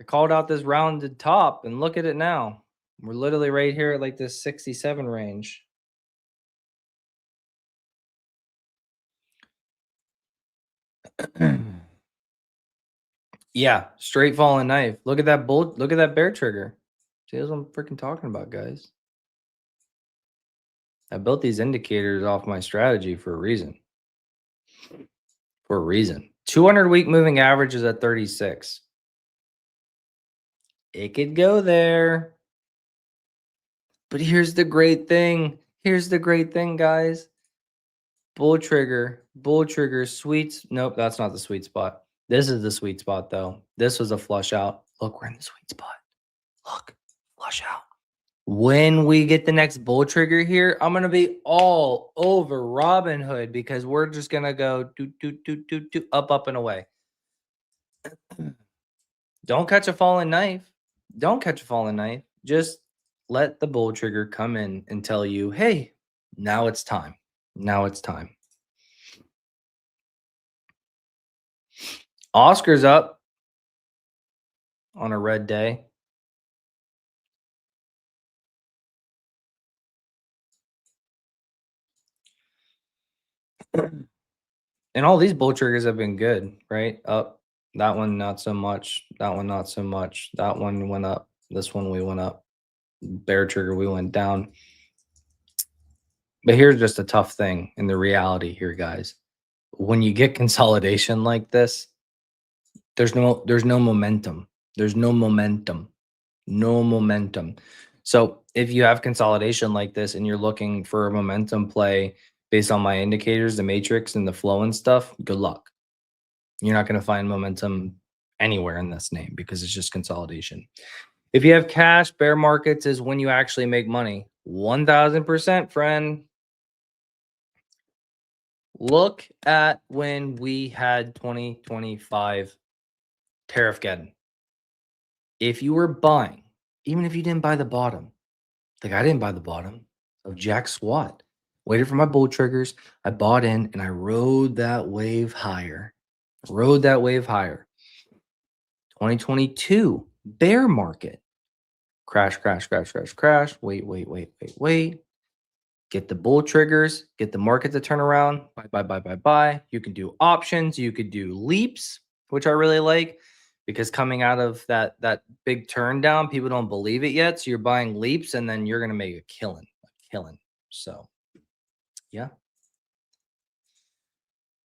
I called out this rounded top and look at it now. We're literally right here at like this 67 range. Yeah, straight falling knife. Look at that bull. Look at that bear trigger. See, that's what I'm freaking talking about, guys. I built these indicators off my strategy for a reason. For a reason. 200-week moving average is at 36. It could go there. But here's the great thing. Here's the great thing, guys. Bull trigger, sweets. Nope, that's not the sweet spot. This is the sweet spot, though. This was a flush out. Look, we're in the sweet spot. Look, flush out. When we get the next bull trigger here, I'm gonna be all over Robinhood because we're just gonna go do up, up, and away. Don't catch a falling knife. Don't catch a falling knife. Just let the bull trigger come in and tell you, hey, now it's time. Now it's time. Oscar's up on a red day. And all these bull triggers have been good, right? Up. That one, not so much. That one, not so much. That one went up. This one, we went up. Bear trigger, we went down. But here's just a tough thing in the reality here, guys. When you get consolidation like this, there's no momentum. There's no momentum. No momentum. So if you have consolidation like this and you're looking for a momentum play based on my indicators, the matrix and the flow and stuff, good luck. You're not going to find momentum anywhere in this name because it's just consolidation. If you have cash, bear markets is when you actually make money. 1000%, friend. Look at when we had 2025 tariff getting. If you were buying, even if you didn't buy the bottom, like I didn't buy the bottom of Jack Squat, waited for my bull triggers. I bought in and I rode that wave higher. Rode that wave higher. 2022 bear market. Crash, crash, crash, crash, crash. Wait. Get the bull triggers, get the market to turn around. Buy. You can do options, you could do leaps, which I really like because coming out of that big turn down, people don't believe it yet. So you're buying leaps and then you're gonna make a killing. So yeah.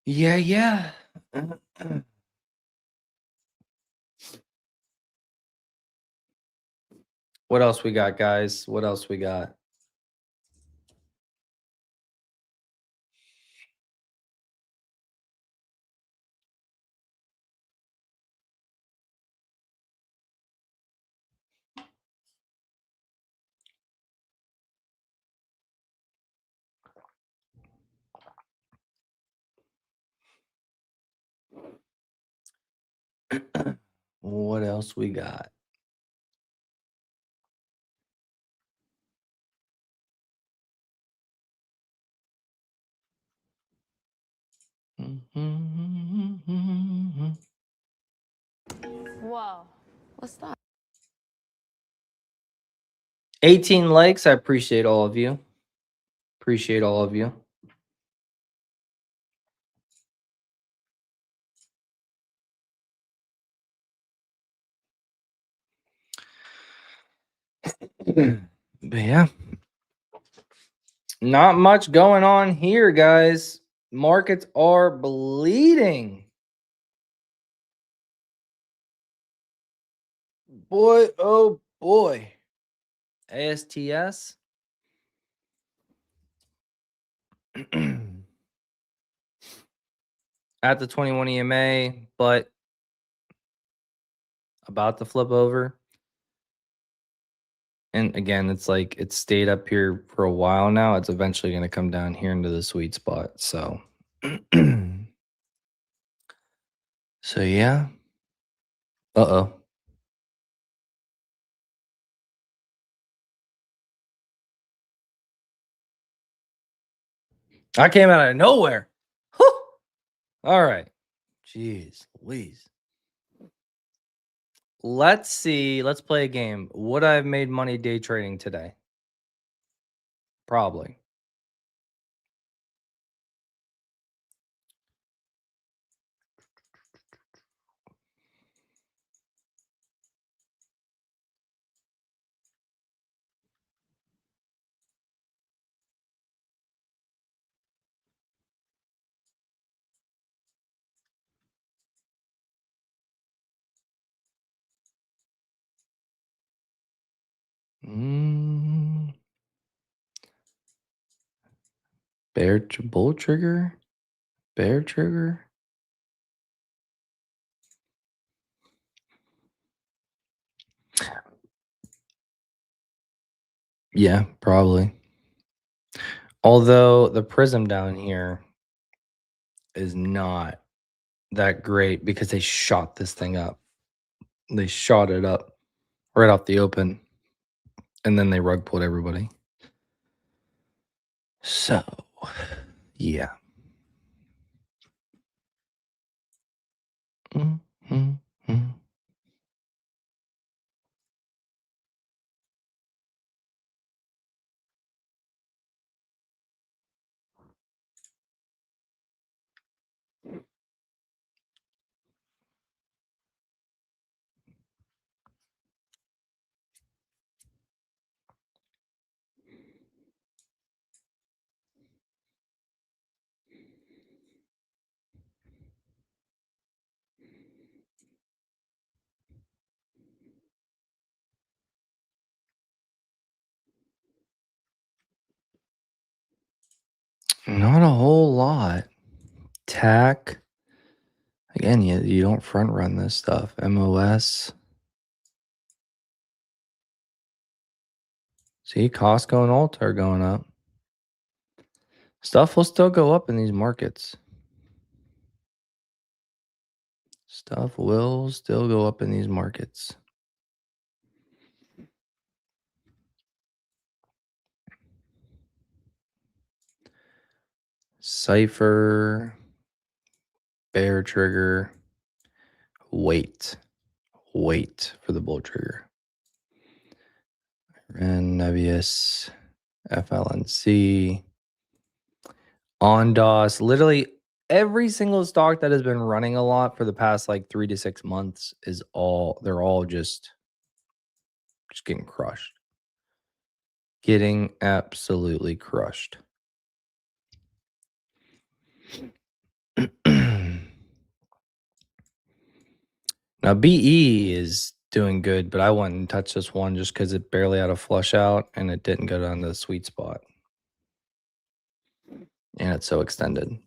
Yeah. What else we got, guys? What else we got? What else we got? Whoa. What's that? 18 likes. I appreciate all of you. Appreciate all of you. But yeah, not much going on here, guys. Markets are bleeding. Boy, oh boy. ASTS. At the 21 EMA, but about to flip over. And again, it's like it's stayed up here for a while now. It's eventually going to come down here into the sweet spot. So, so yeah. Uh-oh. I came out of nowhere. Whew. All right. Jeez Louise. Let's see. Let's play a game. Would I have made money day trading today? Probably. Mm, bull trigger? Bear trigger? Yeah, probably. Although the prism down here is not that great because they shot this thing up. They shot it up right off the open, and then they rug pulled everybody. So, yeah. Mm, mm, mm. Not a whole lot. Tack. Again, you don't front run this stuff. MOS. See, Costco and Ulta are going up. Stuff will still go up in these markets. Stuff will still go up in these markets. Cypher, bear trigger, wait for the bull trigger. And Nebius, FLNC, Ondas, literally every single stock that has been running a lot for the past like 3 to 6 months they're all just getting crushed. Getting absolutely crushed. Now BE is doing good, but I wouldn't touch this one just because it barely had a flush out and it didn't go down to the sweet spot. And it's so extended.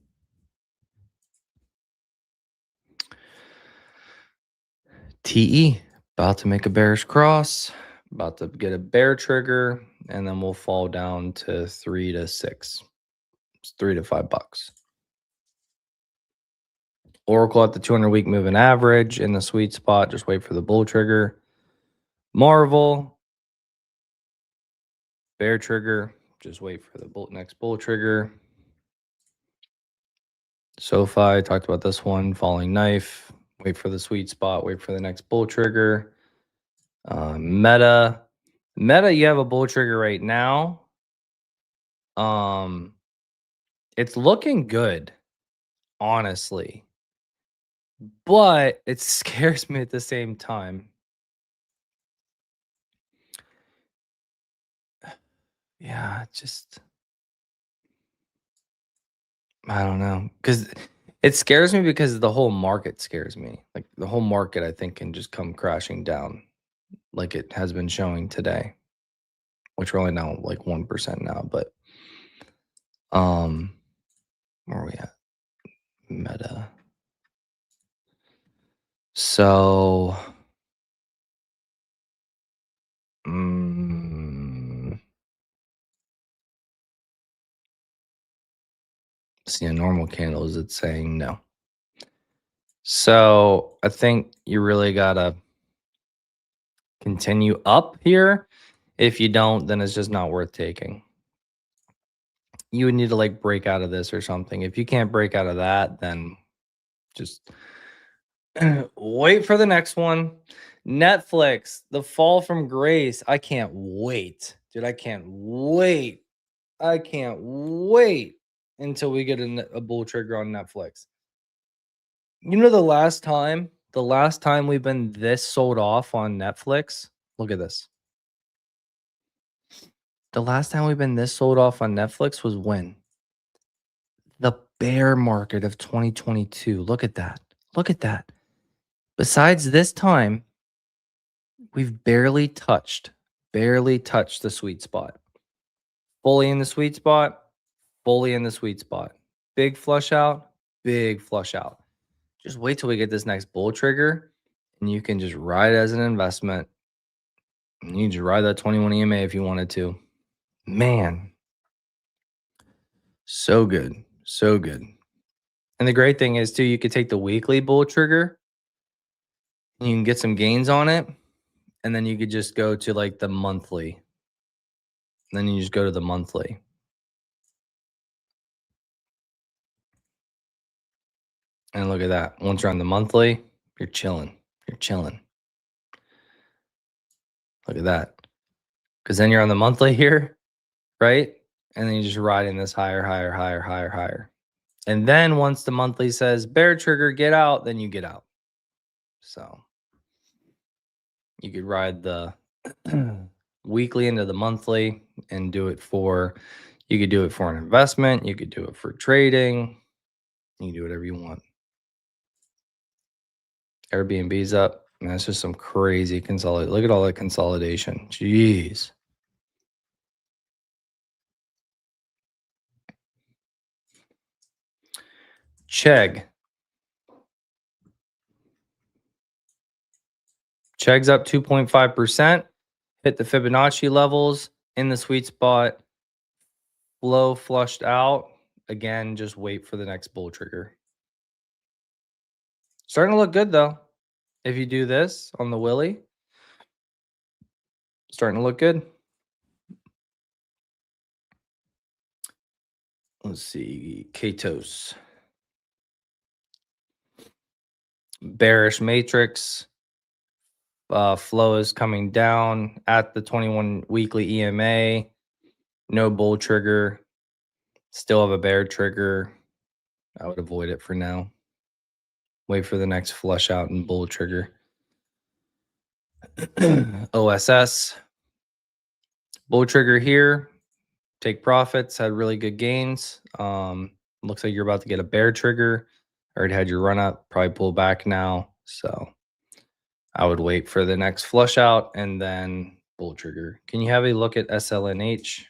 TE, about to make a bearish cross, about to get a bear trigger, and then we'll fall down to 3 to 6. It's $3 to $5. Oracle at the 200-week moving average in the sweet spot. Just wait for the bull trigger. Marvel, bear trigger. Just wait for the next bull trigger. SoFi, talked about this one. Falling knife. Wait for the sweet spot. Wait for the next bull trigger. Meta, you have a bull trigger right now. It's looking good, honestly, but it scares me at the same time. Yeah, just I don't know, because it scares me because the whole market scares me. Like the whole market, I think, can just come crashing down, like it has been showing today, which we're only now like 1% now. But where are we at? Meta. So, see a normal candle, is it saying no? So I think you really gotta continue up here. If you don't, then it's just not worth taking. You would need to like break out of this or something. If you can't break out of that, then just wait for the next one. Netflix, The Fall from Grace. I can't wait. Dude, I can't wait. I can't wait until we get a bull trigger on Netflix. You know, the last time we've been this sold off on Netflix, look at this. The last time we've been this sold off on Netflix was when? The bear market of 2022. Look at that. Look at that. Besides this time, we've barely touched barely touched the sweet spot. Fully in the sweet spot, fully in the sweet spot. Big flush out, big flush out. Just wait till we get this next bull trigger and you can just ride it as an investment. And you can just ride that 21 EMA if you wanted to. Man, so good. So good. And the great thing is, too, you could take the weekly bull trigger and you can get some gains on it. And then you could just go to like the monthly. And then you just go to the monthly. And look at that. Once you're on the monthly, you're chilling. You're chilling. Look at that. Because then you're on the monthly here, right? And then you just ride in this higher, higher, higher, higher, higher. And then once the monthly says bear trigger, get out, then you get out. So you could ride the weekly into the monthly and do it for, you could do it for an investment. You could do it for trading. You can do whatever you want. Airbnb's up. And that's just some crazy consolidation. Look at all that consolidation. Jeez. Chegg. Chegg's up 2.5%. Hit the Fibonacci levels in the sweet spot. Flow flushed out. Again, just wait for the next bull trigger. Starting to look good, though. If you do this on the Willy, starting to look good. Let's see. Katos. Bearish matrix. Flow is coming down at the 21 weekly EMA. No bull trigger. Still have a bear trigger. I would avoid it for now. Wait for the next flush out and bull trigger. OSS. Bull trigger here. Take profits. Had really good gains. Looks like you're about to get a bear trigger. Already had your run up. Probably pull back now. So I would wait for the next flush out and then bull trigger. Can you have a look at SLNH?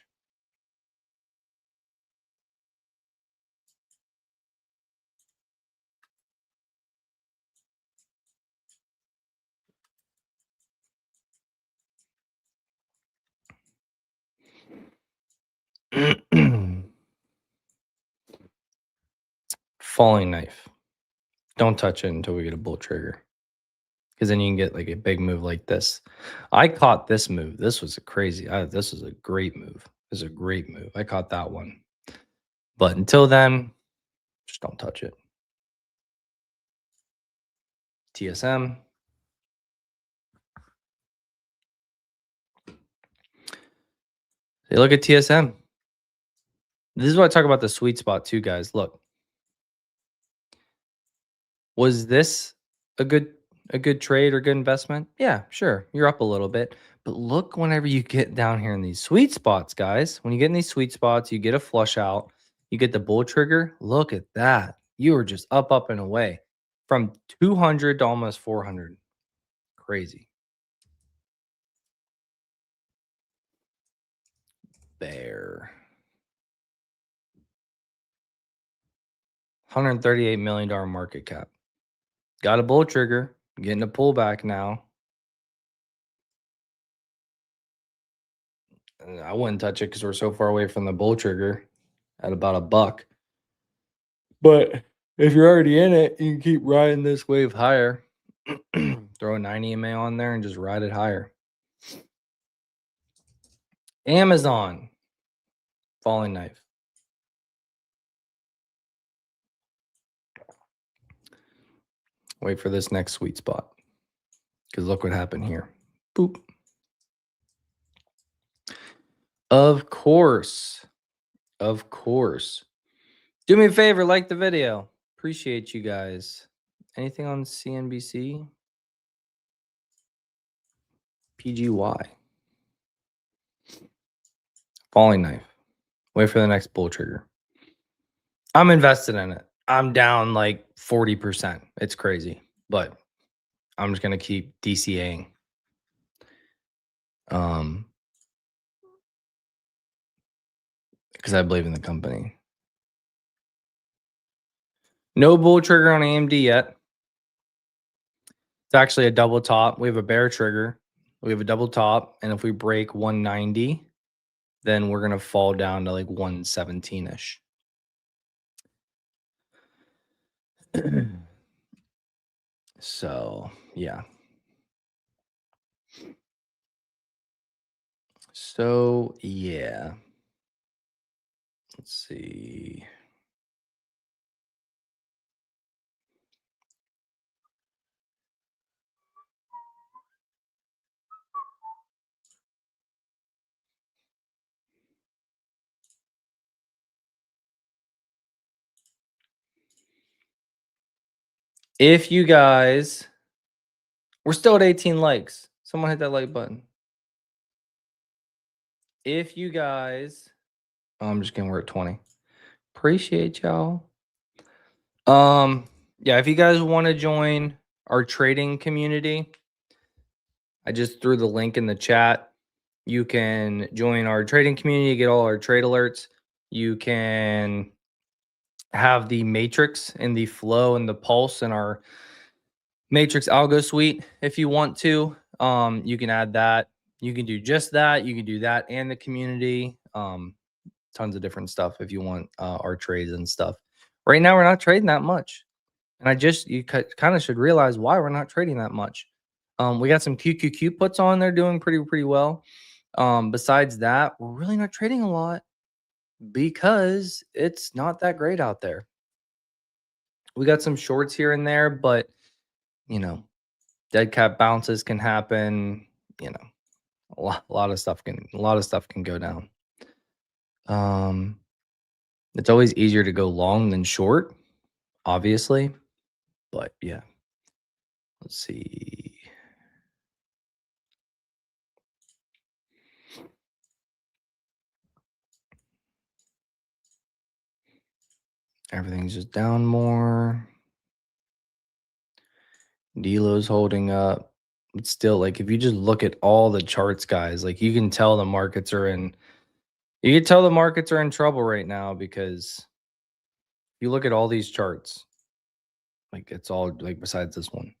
Falling knife. Don't touch it until we get a bull trigger. Because then you can get like a big move like this. I caught this move. This was a crazy. This was a great move. This is a great move. I caught that one. But until then, just don't touch it. TSM. Hey, look at TSM. This is what I talk about the sweet spot too, guys. Look. Was this a good trade or good investment? Yeah, sure. You're up a little bit. But look whenever you get down here in these sweet spots, guys. When you get in these sweet spots, you get a flush out, you get the bull trigger. Look at that. You are just up, up, and away from 200 to almost 400. Crazy. Bear. $138 million market cap. Got a bull trigger. Getting a pullback now. I wouldn't touch it because we're so far away from the bull trigger at about $1. But if you're already in it, you can keep riding this wave higher. Throw a 90 EMA on there and just ride it higher. Amazon. Falling knife. Wait for this next sweet spot. Because look what happened here. Boop. Of course. Of course. Do me a favor, like the video. Appreciate you guys. Anything on CNBC? PGY. Falling knife. Wait for the next bull trigger. I'm invested in it. I'm down like 40%. It's crazy. But I'm just going to keep DCAing. because I believe in the company. No bull trigger on AMD yet. It's actually a double top. We have a bear trigger. We have a double top, and if we break 190, then we're gonna fall down to like 117-ish. So yeah. So yeah. Let's see. If you guys, we're still at 18 likes. Someone hit that like button. If you guys, oh, I'm just kidding, we're at 20. Appreciate y'all. Yeah, if you guys want to join our trading community, I just threw the link in the chat. You can join our trading community, get all our trade alerts. You can have the matrix and the flow and the pulse in our matrix algo suite if you want to. You can add that. You can do just that. You can do that and the community. Tons of different stuff if you want our trades and stuff. Right now, we're not trading that much. And you kind of should realize why we're not trading that much. We got some QQQ puts on there doing pretty well. Besides that, we're really not trading a lot because it's not that great out there. We got some shorts here and there, but you know, dead cat bounces can happen. You know, a lot of stuff can go down. It's always easier to go long than short, obviously, but yeah. Let's see. Everything's just down more. Delo's holding up. It's still like if you just look at all the charts, guys, like you can tell the markets are in trouble right now because if you look at all these charts, like it's all like besides this one.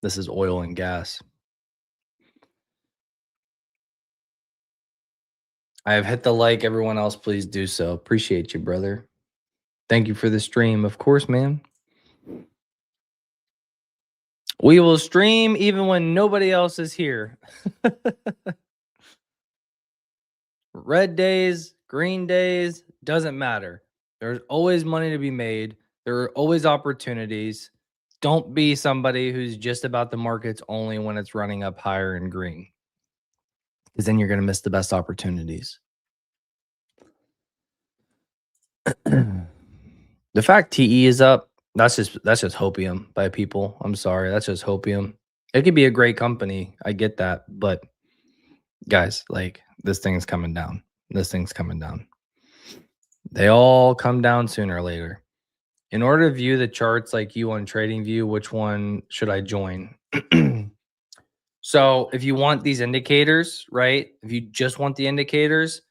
This is oil and gas. I have hit the like. Everyone else, please do so. Appreciate you, brother. Thank you for the stream. Of course, man. We will stream even when nobody else is here. Red days, green days, doesn't matter. There's always money to be made. There are always opportunities. Don't be somebody who's just about the markets only when it's running up higher in green, because then you're going to miss the best opportunities. The fact TE is up, that's just hopium by people. I'm sorry, that's just hopium. It could be a great company. I get that, but guys, like this thing's coming down. This thing's coming down. They all come down sooner or later. In order to view the charts like you on TradingView, which one should I join? So if you want these indicators, right? If you just want the indicators,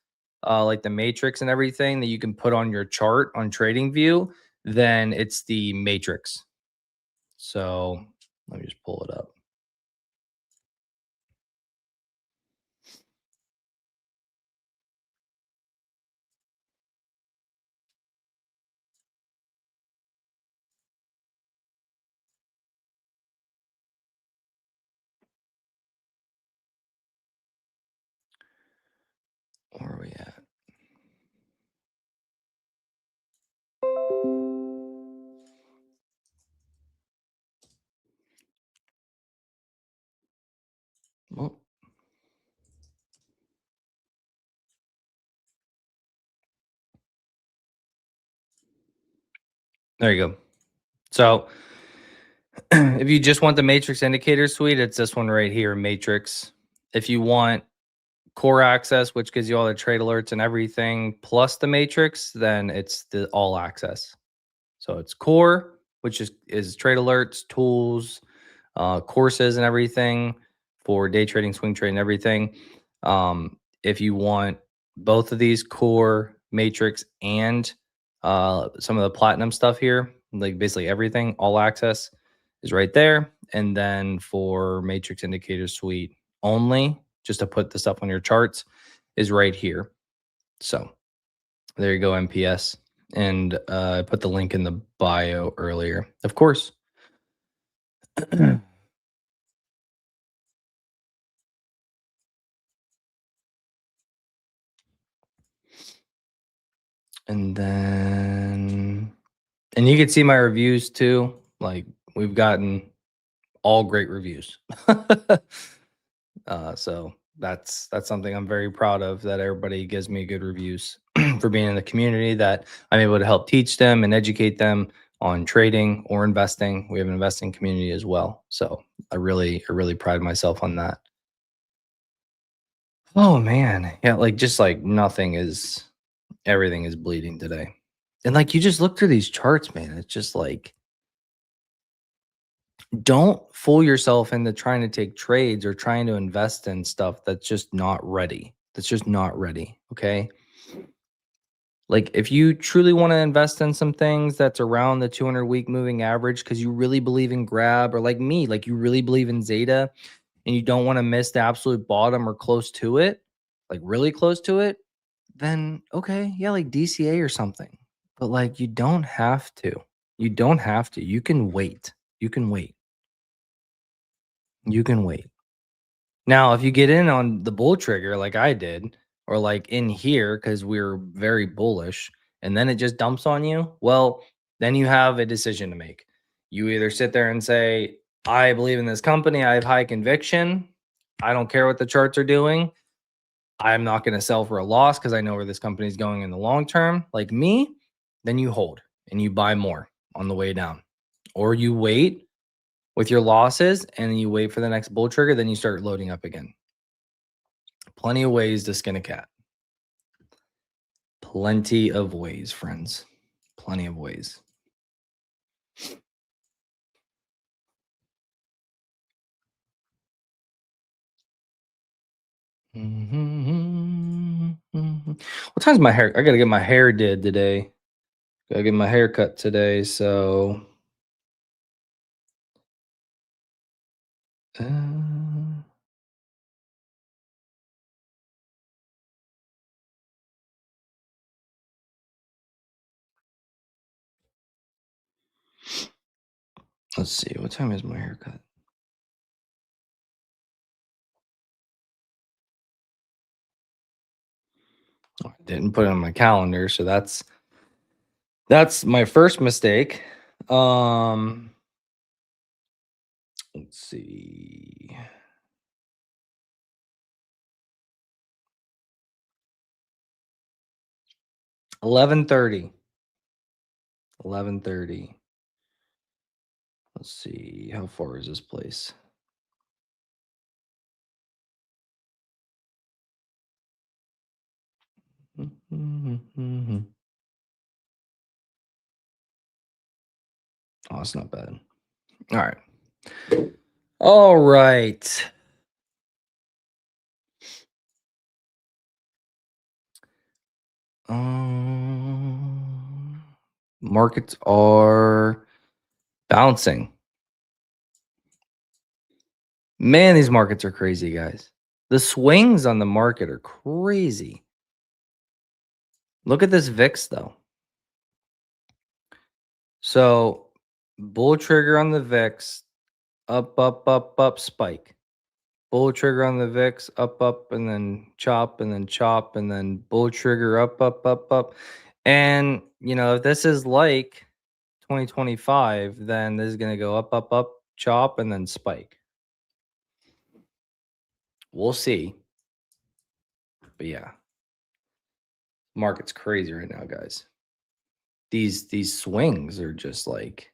like the matrix and everything that you can put on your chart on TradingView, then it's the matrix. So let me just pull it up. Where are we at? Well, there you go. So if you just want the matrix indicator suite, it's this one right here, matrix. If you want core access, which gives you all the trade alerts and everything, plus the matrix, then it's the all access. So it's core, which is trade alerts, tools, courses, and everything for day trading, swing trading, everything. If you want both of these, core, Matrix, and some of the platinum stuff here, like basically everything, all access is right there. And then for Matrix Indicator Suite only, just to put the stuff on your charts, is right here. So there you go, MPS. And I put the link in the bio earlier, of course. And then, and you can see my reviews too. Like we've gotten all great reviews. So that's something I'm very proud of, that everybody gives me good reviews for being in the community, that I'm able to help teach them and educate them on trading or investing. We have an investing community as well. So I really pride myself on that. Oh man. Yeah, like just like nothing is, everything is bleeding today. And like you just look through these charts, man. It's just like, don't fool yourself into trying to take trades or trying to invest in stuff that's just not ready. That's just not ready. Okay. Like if you truly want to invest in some things that's around the 200-week moving average because you really believe in grab, or like me, like you really believe in Zeta and you don't want to miss the absolute bottom or close to it, like really close to it, then okay, yeah, like DCA or something. But like you don't have to. You don't have to. You can wait. You can wait. You can wait. Now, if you get in on the bull trigger like I did, or like in here because we're very bullish, and then it just dumps on you, well, then you have a decision to make. You either sit there and say, I believe in this company, I have high conviction, I don't care what the charts are doing, I'm not going to sell for a loss because I know where this company is going in the long term, like me, then you hold and you buy more on the way down. Or you wait with your losses and you wait for the next bull trigger, then you start loading up again. Plenty of ways to skin a cat. Plenty of ways, friends. Plenty of ways. What time's my hair? I gotta get my hair did today. Gotta get my hair cut today. So, uh, let's see. What time is my haircut? Oh, I didn't put it on my calendar, so that's my first mistake. Let's see. 11:30. 11:30. Let's see. How far is this place? Oh, that's not bad. All right. All right. Markets are bouncing. Man, these markets are crazy, guys. The swings on the market are crazy. Look at this VIX, though. So, bull trigger on the VIX, up, up, up, up, spike. Bull trigger on the VIX, up, up, and then chop, and then chop, and then bull trigger, up, up, up, up. And, you know, if this is like 2025, then this is going to go up, up, up, chop, and then spike. We'll see. But yeah, market's crazy right now, guys. These swings are just like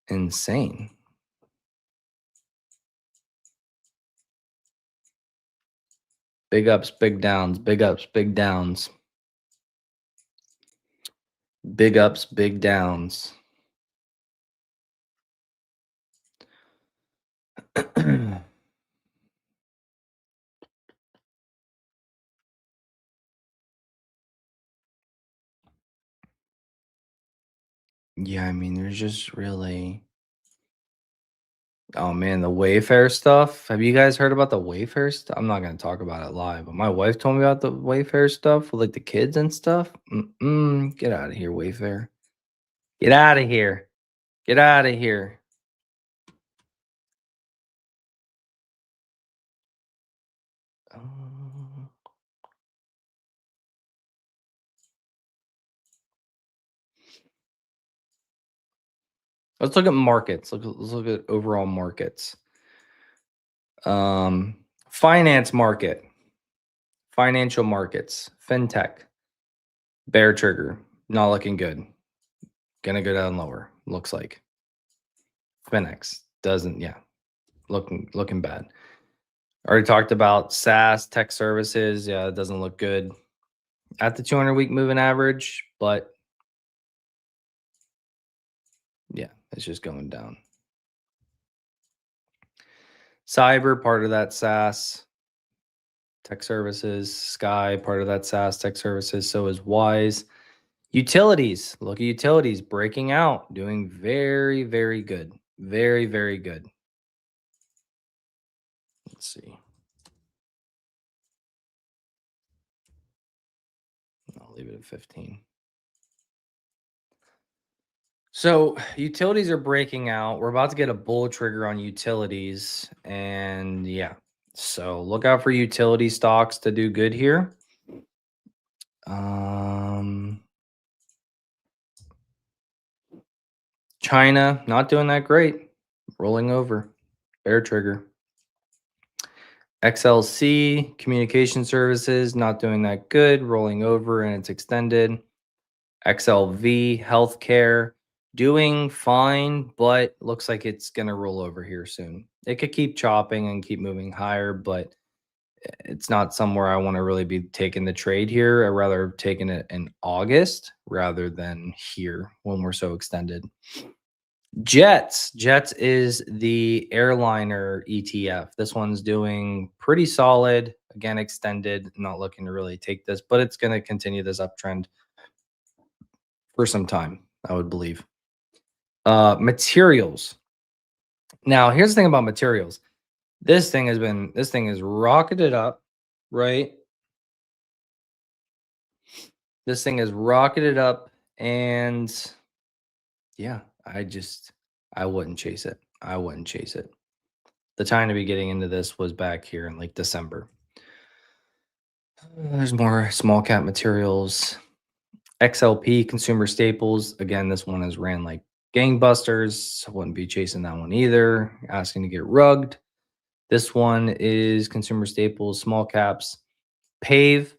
insane. Big ups, big downs, big ups, big downs. Big ups, big downs. Yeah, I mean, there's just really oh man, the Wayfair stuff. Have you guys heard about the Wayfair stuff? I'm not gonna talk about it live, but my wife told me about the Wayfair stuff with like the kids and stuff. Get out of here, Wayfair. Get out of here. Get out of here. Um, let's look at markets. Let's look at overall markets. Um, finance market, financial markets, fintech, bear trigger, not looking good. Gonna go down lower. Looks like Finex doesn't. Yeah, looking bad. Already talked about SaaS tech services. Yeah, it doesn't look good at the 200-week moving average, but yeah, it's just going down. Cyber, part of that SaaS tech services. Sky, part of that SaaS tech services. So is Wise. Utilities, look at utilities breaking out, doing very, very good. Very, very good. Let's see. I'll leave it at 15. So utilities are breaking out. We're about to get a bull trigger on utilities. And yeah, so look out for utility stocks to do good here. Um, China, not doing that great. Rolling over. Bear trigger. XLC, communication services, not doing that good. Rolling over and it's extended. XLV, healthcare, doing fine, but looks like it's going to roll over here soon. It could keep chopping and keep moving higher, but it's not somewhere I want to really be taking the trade here. I'd rather taking it in August rather than here when we're so extended. Jets is the airliner ETF. This one's doing pretty solid. Again, extended, not looking to really take this, but it's going to continue this uptrend for some time, I would believe. Materials. Now, here's the thing about materials. This thing has rocketed up, right? This thing has rocketed up, and yeah, I wouldn't chase it. I wouldn't chase it. The time to be getting into this was back here in like December. There's more small cap materials. XLP consumer staples. Again, this one has ran like gangbusters. I wouldn't be chasing that one either. Asking to get rugged. This one is consumer staples, small caps, Pave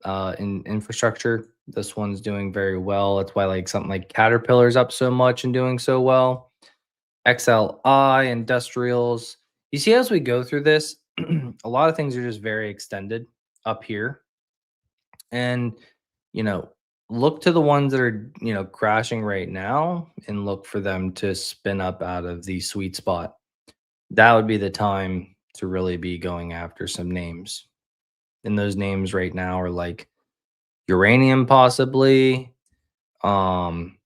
in infrastructure. This one's doing very well. That's why like something like Caterpillar's up so much and doing so well. XLI, industrials. You see, as we go through this, a lot of things are just very extended up here. And, you know, look to the ones that are, crashing right now and look for them to spin up out of the sweet spot. That would be the time to really be going after some names. And those names right now are like uranium, possibly. Um,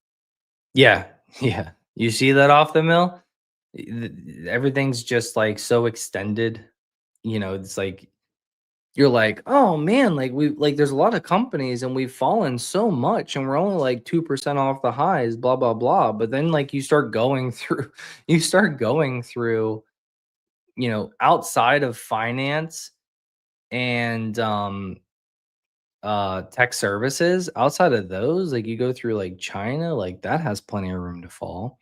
yeah, yeah. You see that off the mill? Everything's just like so extended. It's like you're like, oh man, like we like there's a lot of companies and we've fallen so much and we're only like 2% off the highs, blah blah blah. But then like you start going through, you start going through, outside of finance and tech services, outside of those, like you go through like China, like that has plenty of room to fall.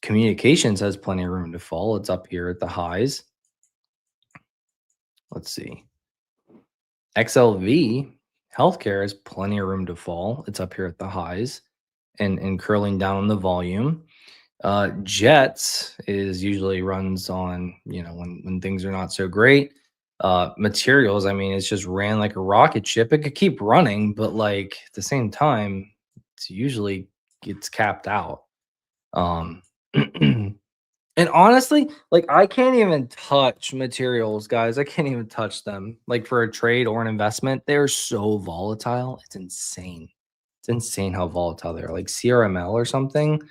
Communications has plenty of room to fall. It's up here at the highs. Let's see. XLV healthcare has plenty of room to fall. It's up here at the highs and curling down on the volume. Jets is usually runs on, when things are not so great. Materials, I mean, it's just ran like a rocket ship. It could keep running, but like at the same time, it's usually gets capped out. Um, and honestly, like I can't even touch materials, guys. I can't even touch them. Like for a trade or an investment, they're so volatile. It's insane. It's insane how volatile they are. Like CRML or something.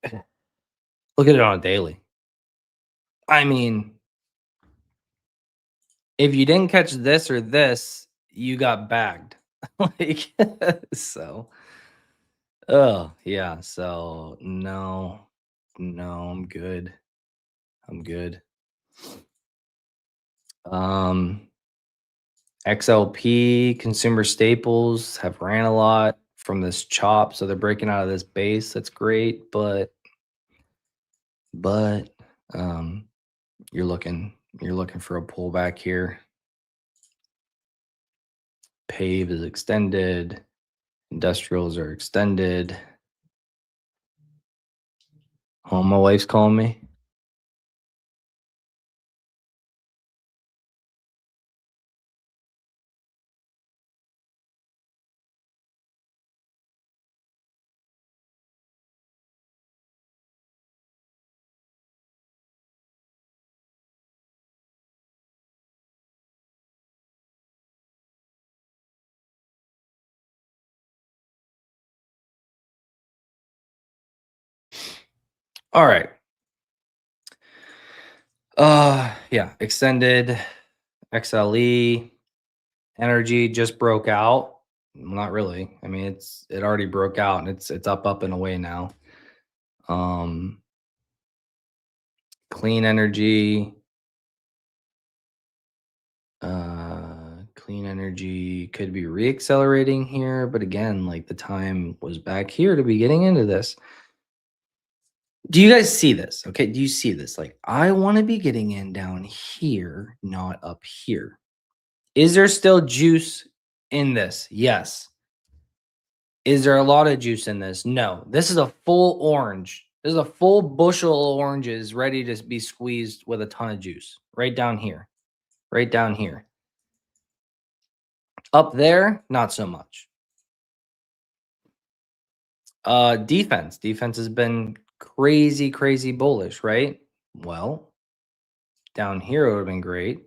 Look at it on a daily. I mean, if you didn't catch this or this, you got bagged. Like, so, oh, yeah. So, no, no, I'm good. I'm good. Um, XLP consumer staples have ran a lot from this chop, so they're breaking out of this base. That's great, but um, you're looking for a pullback here. Pave is extended. Industrials are extended. Oh, my wife's calling me. All right. Yeah, extended XLE energy just broke out. Not really. I mean, it already broke out and it's up and away now. Um, clean energy, clean energy could be reaccelerating here, but again, like the time was back here to be getting into this. Do you guys see this? Okay, do you see this? Like, I want to be getting in down here, not up here. Is there still juice in this? Yes. Is there a lot of juice in this? No. This is a full orange. This is a full bushel of oranges ready to be squeezed with a ton of juice. Right down here. Right down here. Up there, not so much. Defense. Defense has been crazy, crazy bullish, right? Well, down here it would have been great.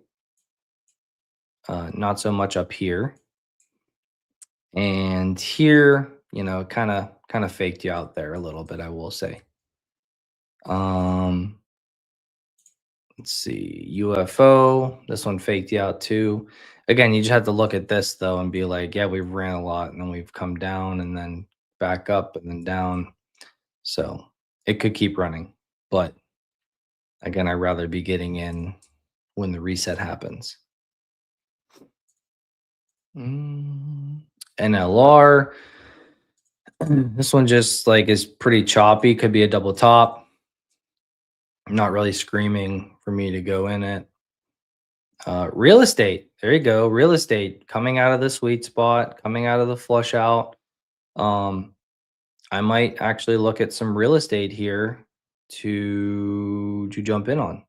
Not so much up here. And here, kind of faked you out there a little bit, I will say. Um, let's see, UFO. This one faked you out too. Again, you just have to look at this though and be like, yeah, we've ran a lot and then we've come down and then back up and then down. So it could keep running. But again, I'd rather be getting in when the reset happens. NLR. This one just like is pretty choppy. Could be a double top. Not really screaming for me to go in it. Real estate. There you go. Real estate coming out of the sweet spot, coming out of the flush out. Um, I might actually look at some real estate here to jump in on.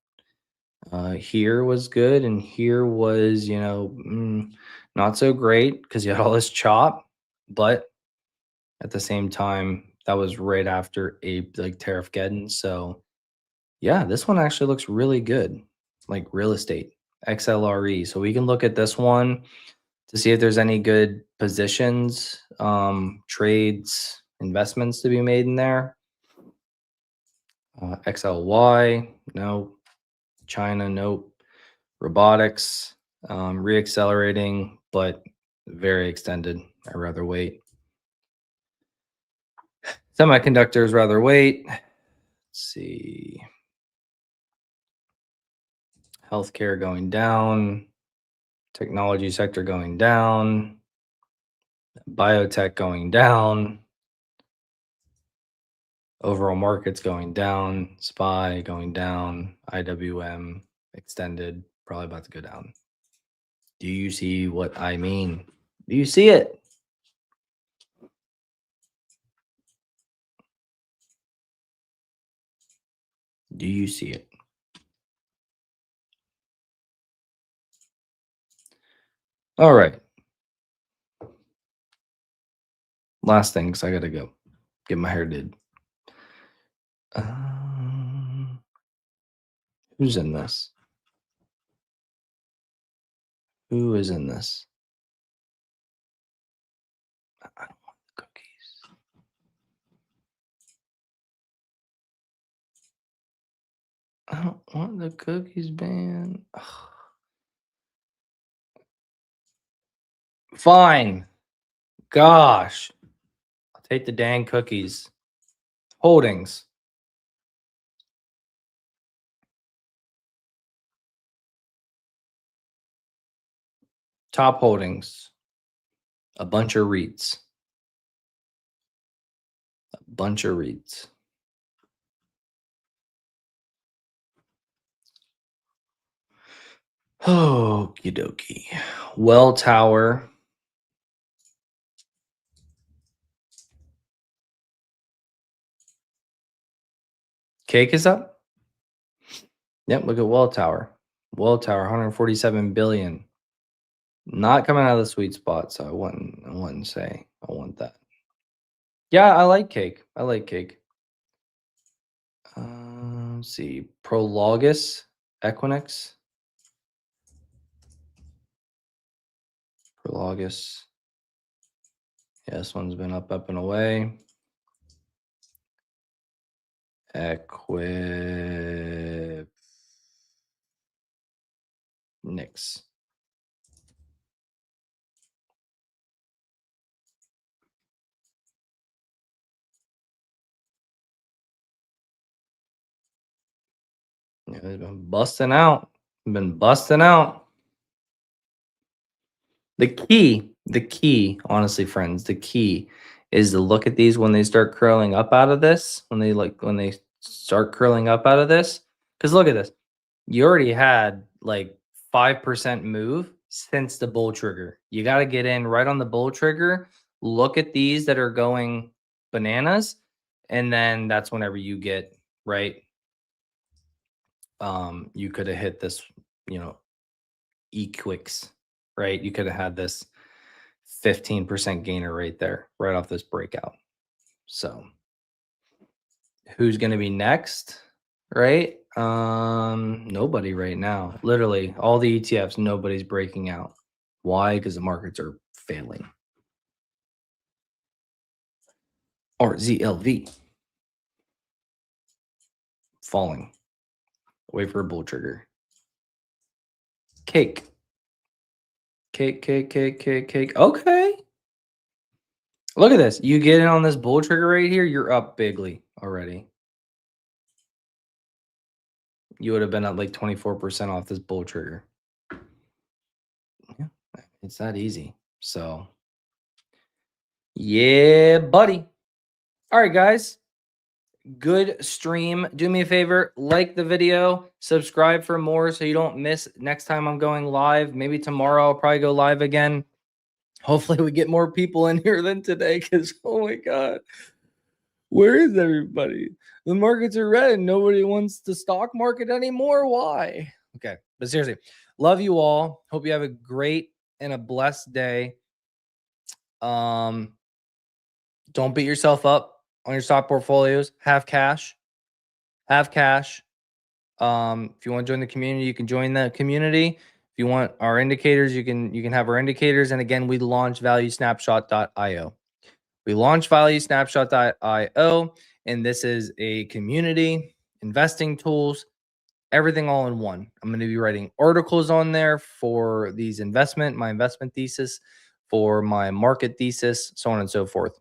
Here was good, and here was not so great because you had all this chop, but at the same time, that was right after a like tariff getting. So yeah, this one actually looks really good, like real estate, XLRE. So we can look at this one to see if there's any good positions, trades, investments to be made in there. XLY, no. China, nope. Robotics, reaccelerating, but very extended. I'd rather wait. Semiconductors, rather wait. Let's see. Healthcare going down. Technology sector going down. Biotech going down. Overall markets going down. SPY going down. IWM extended, probably about to go down. Do you see what I mean? Do you see it? Do you see it? All right. Last thing, because I gotta go get my hair did. Who's in this? Who is in this? I don't want the cookies. I don't want the cookies, man. Ugh. Fine. Gosh. I'll take the dang cookies. Holdings. Top holdings. A bunch of REITs. A bunch of REITs. Okie dokie. Well Tower. Cake is up. Yep, look at Well Tower. Well Tower, 147 billion. Not coming out of the sweet spot, so I wouldn't say I want that. Yeah, I like cake. I like cake. Let's see. Prologus, Equinix. Prologus. Yeah, this one's been up and away. Equinix. Yeah, it's been busting out. Been busting out. The key, honestly, friends, the key is to look at these when they start curling up out of this, when they start curling up out of this. Because look at this. You already had like 5% move since the bull trigger. You got to get in right on the bull trigger. Look at these that are going bananas. And then that's whenever you get right. You could have hit this, equix, right? You could have had this 15% gainer right there, right off this breakout. So who's going to be next? Right? Nobody right now. Literally all the ETFs, nobody's breaking out. Why? Because the markets are failing. Or ZLV falling. Wait for a bull trigger. Cake. Cake. Okay. Look at this. You get in on this bull trigger right here, you're up bigly already. You would have been at like 24% off this bull trigger. Yeah, it's that easy. So, yeah, buddy. All right, guys. Good stream. Do me a favor, like the video, subscribe for more so you don't miss next time I'm going live. Maybe tomorrow I'll probably go live again. Hopefully we get more people in here than today because, oh my God, where is everybody? The markets are red and nobody wants the stock market anymore. Why? Okay, but seriously, love you all. Hope you have a great and a blessed day. Don't beat yourself up on your stock portfolios. Have cash. If you want to join the community, you can join the community. If you want our indicators, you can have our indicators. And again, we launched valuesnapshot.io. We launched valuesnapshot.io, and this is a community, investing tools, everything all in one. I'm going to be writing articles on there for my investment thesis, for my market thesis, so on and so forth.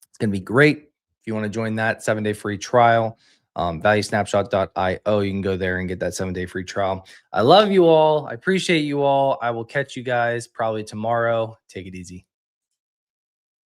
It's going to be great. If you want to join that 7-day free trial, valuesnapshot.io, you can go there and get that 7-day free trial. I love you all. I appreciate you all. I will catch you guys probably tomorrow. Take it easy.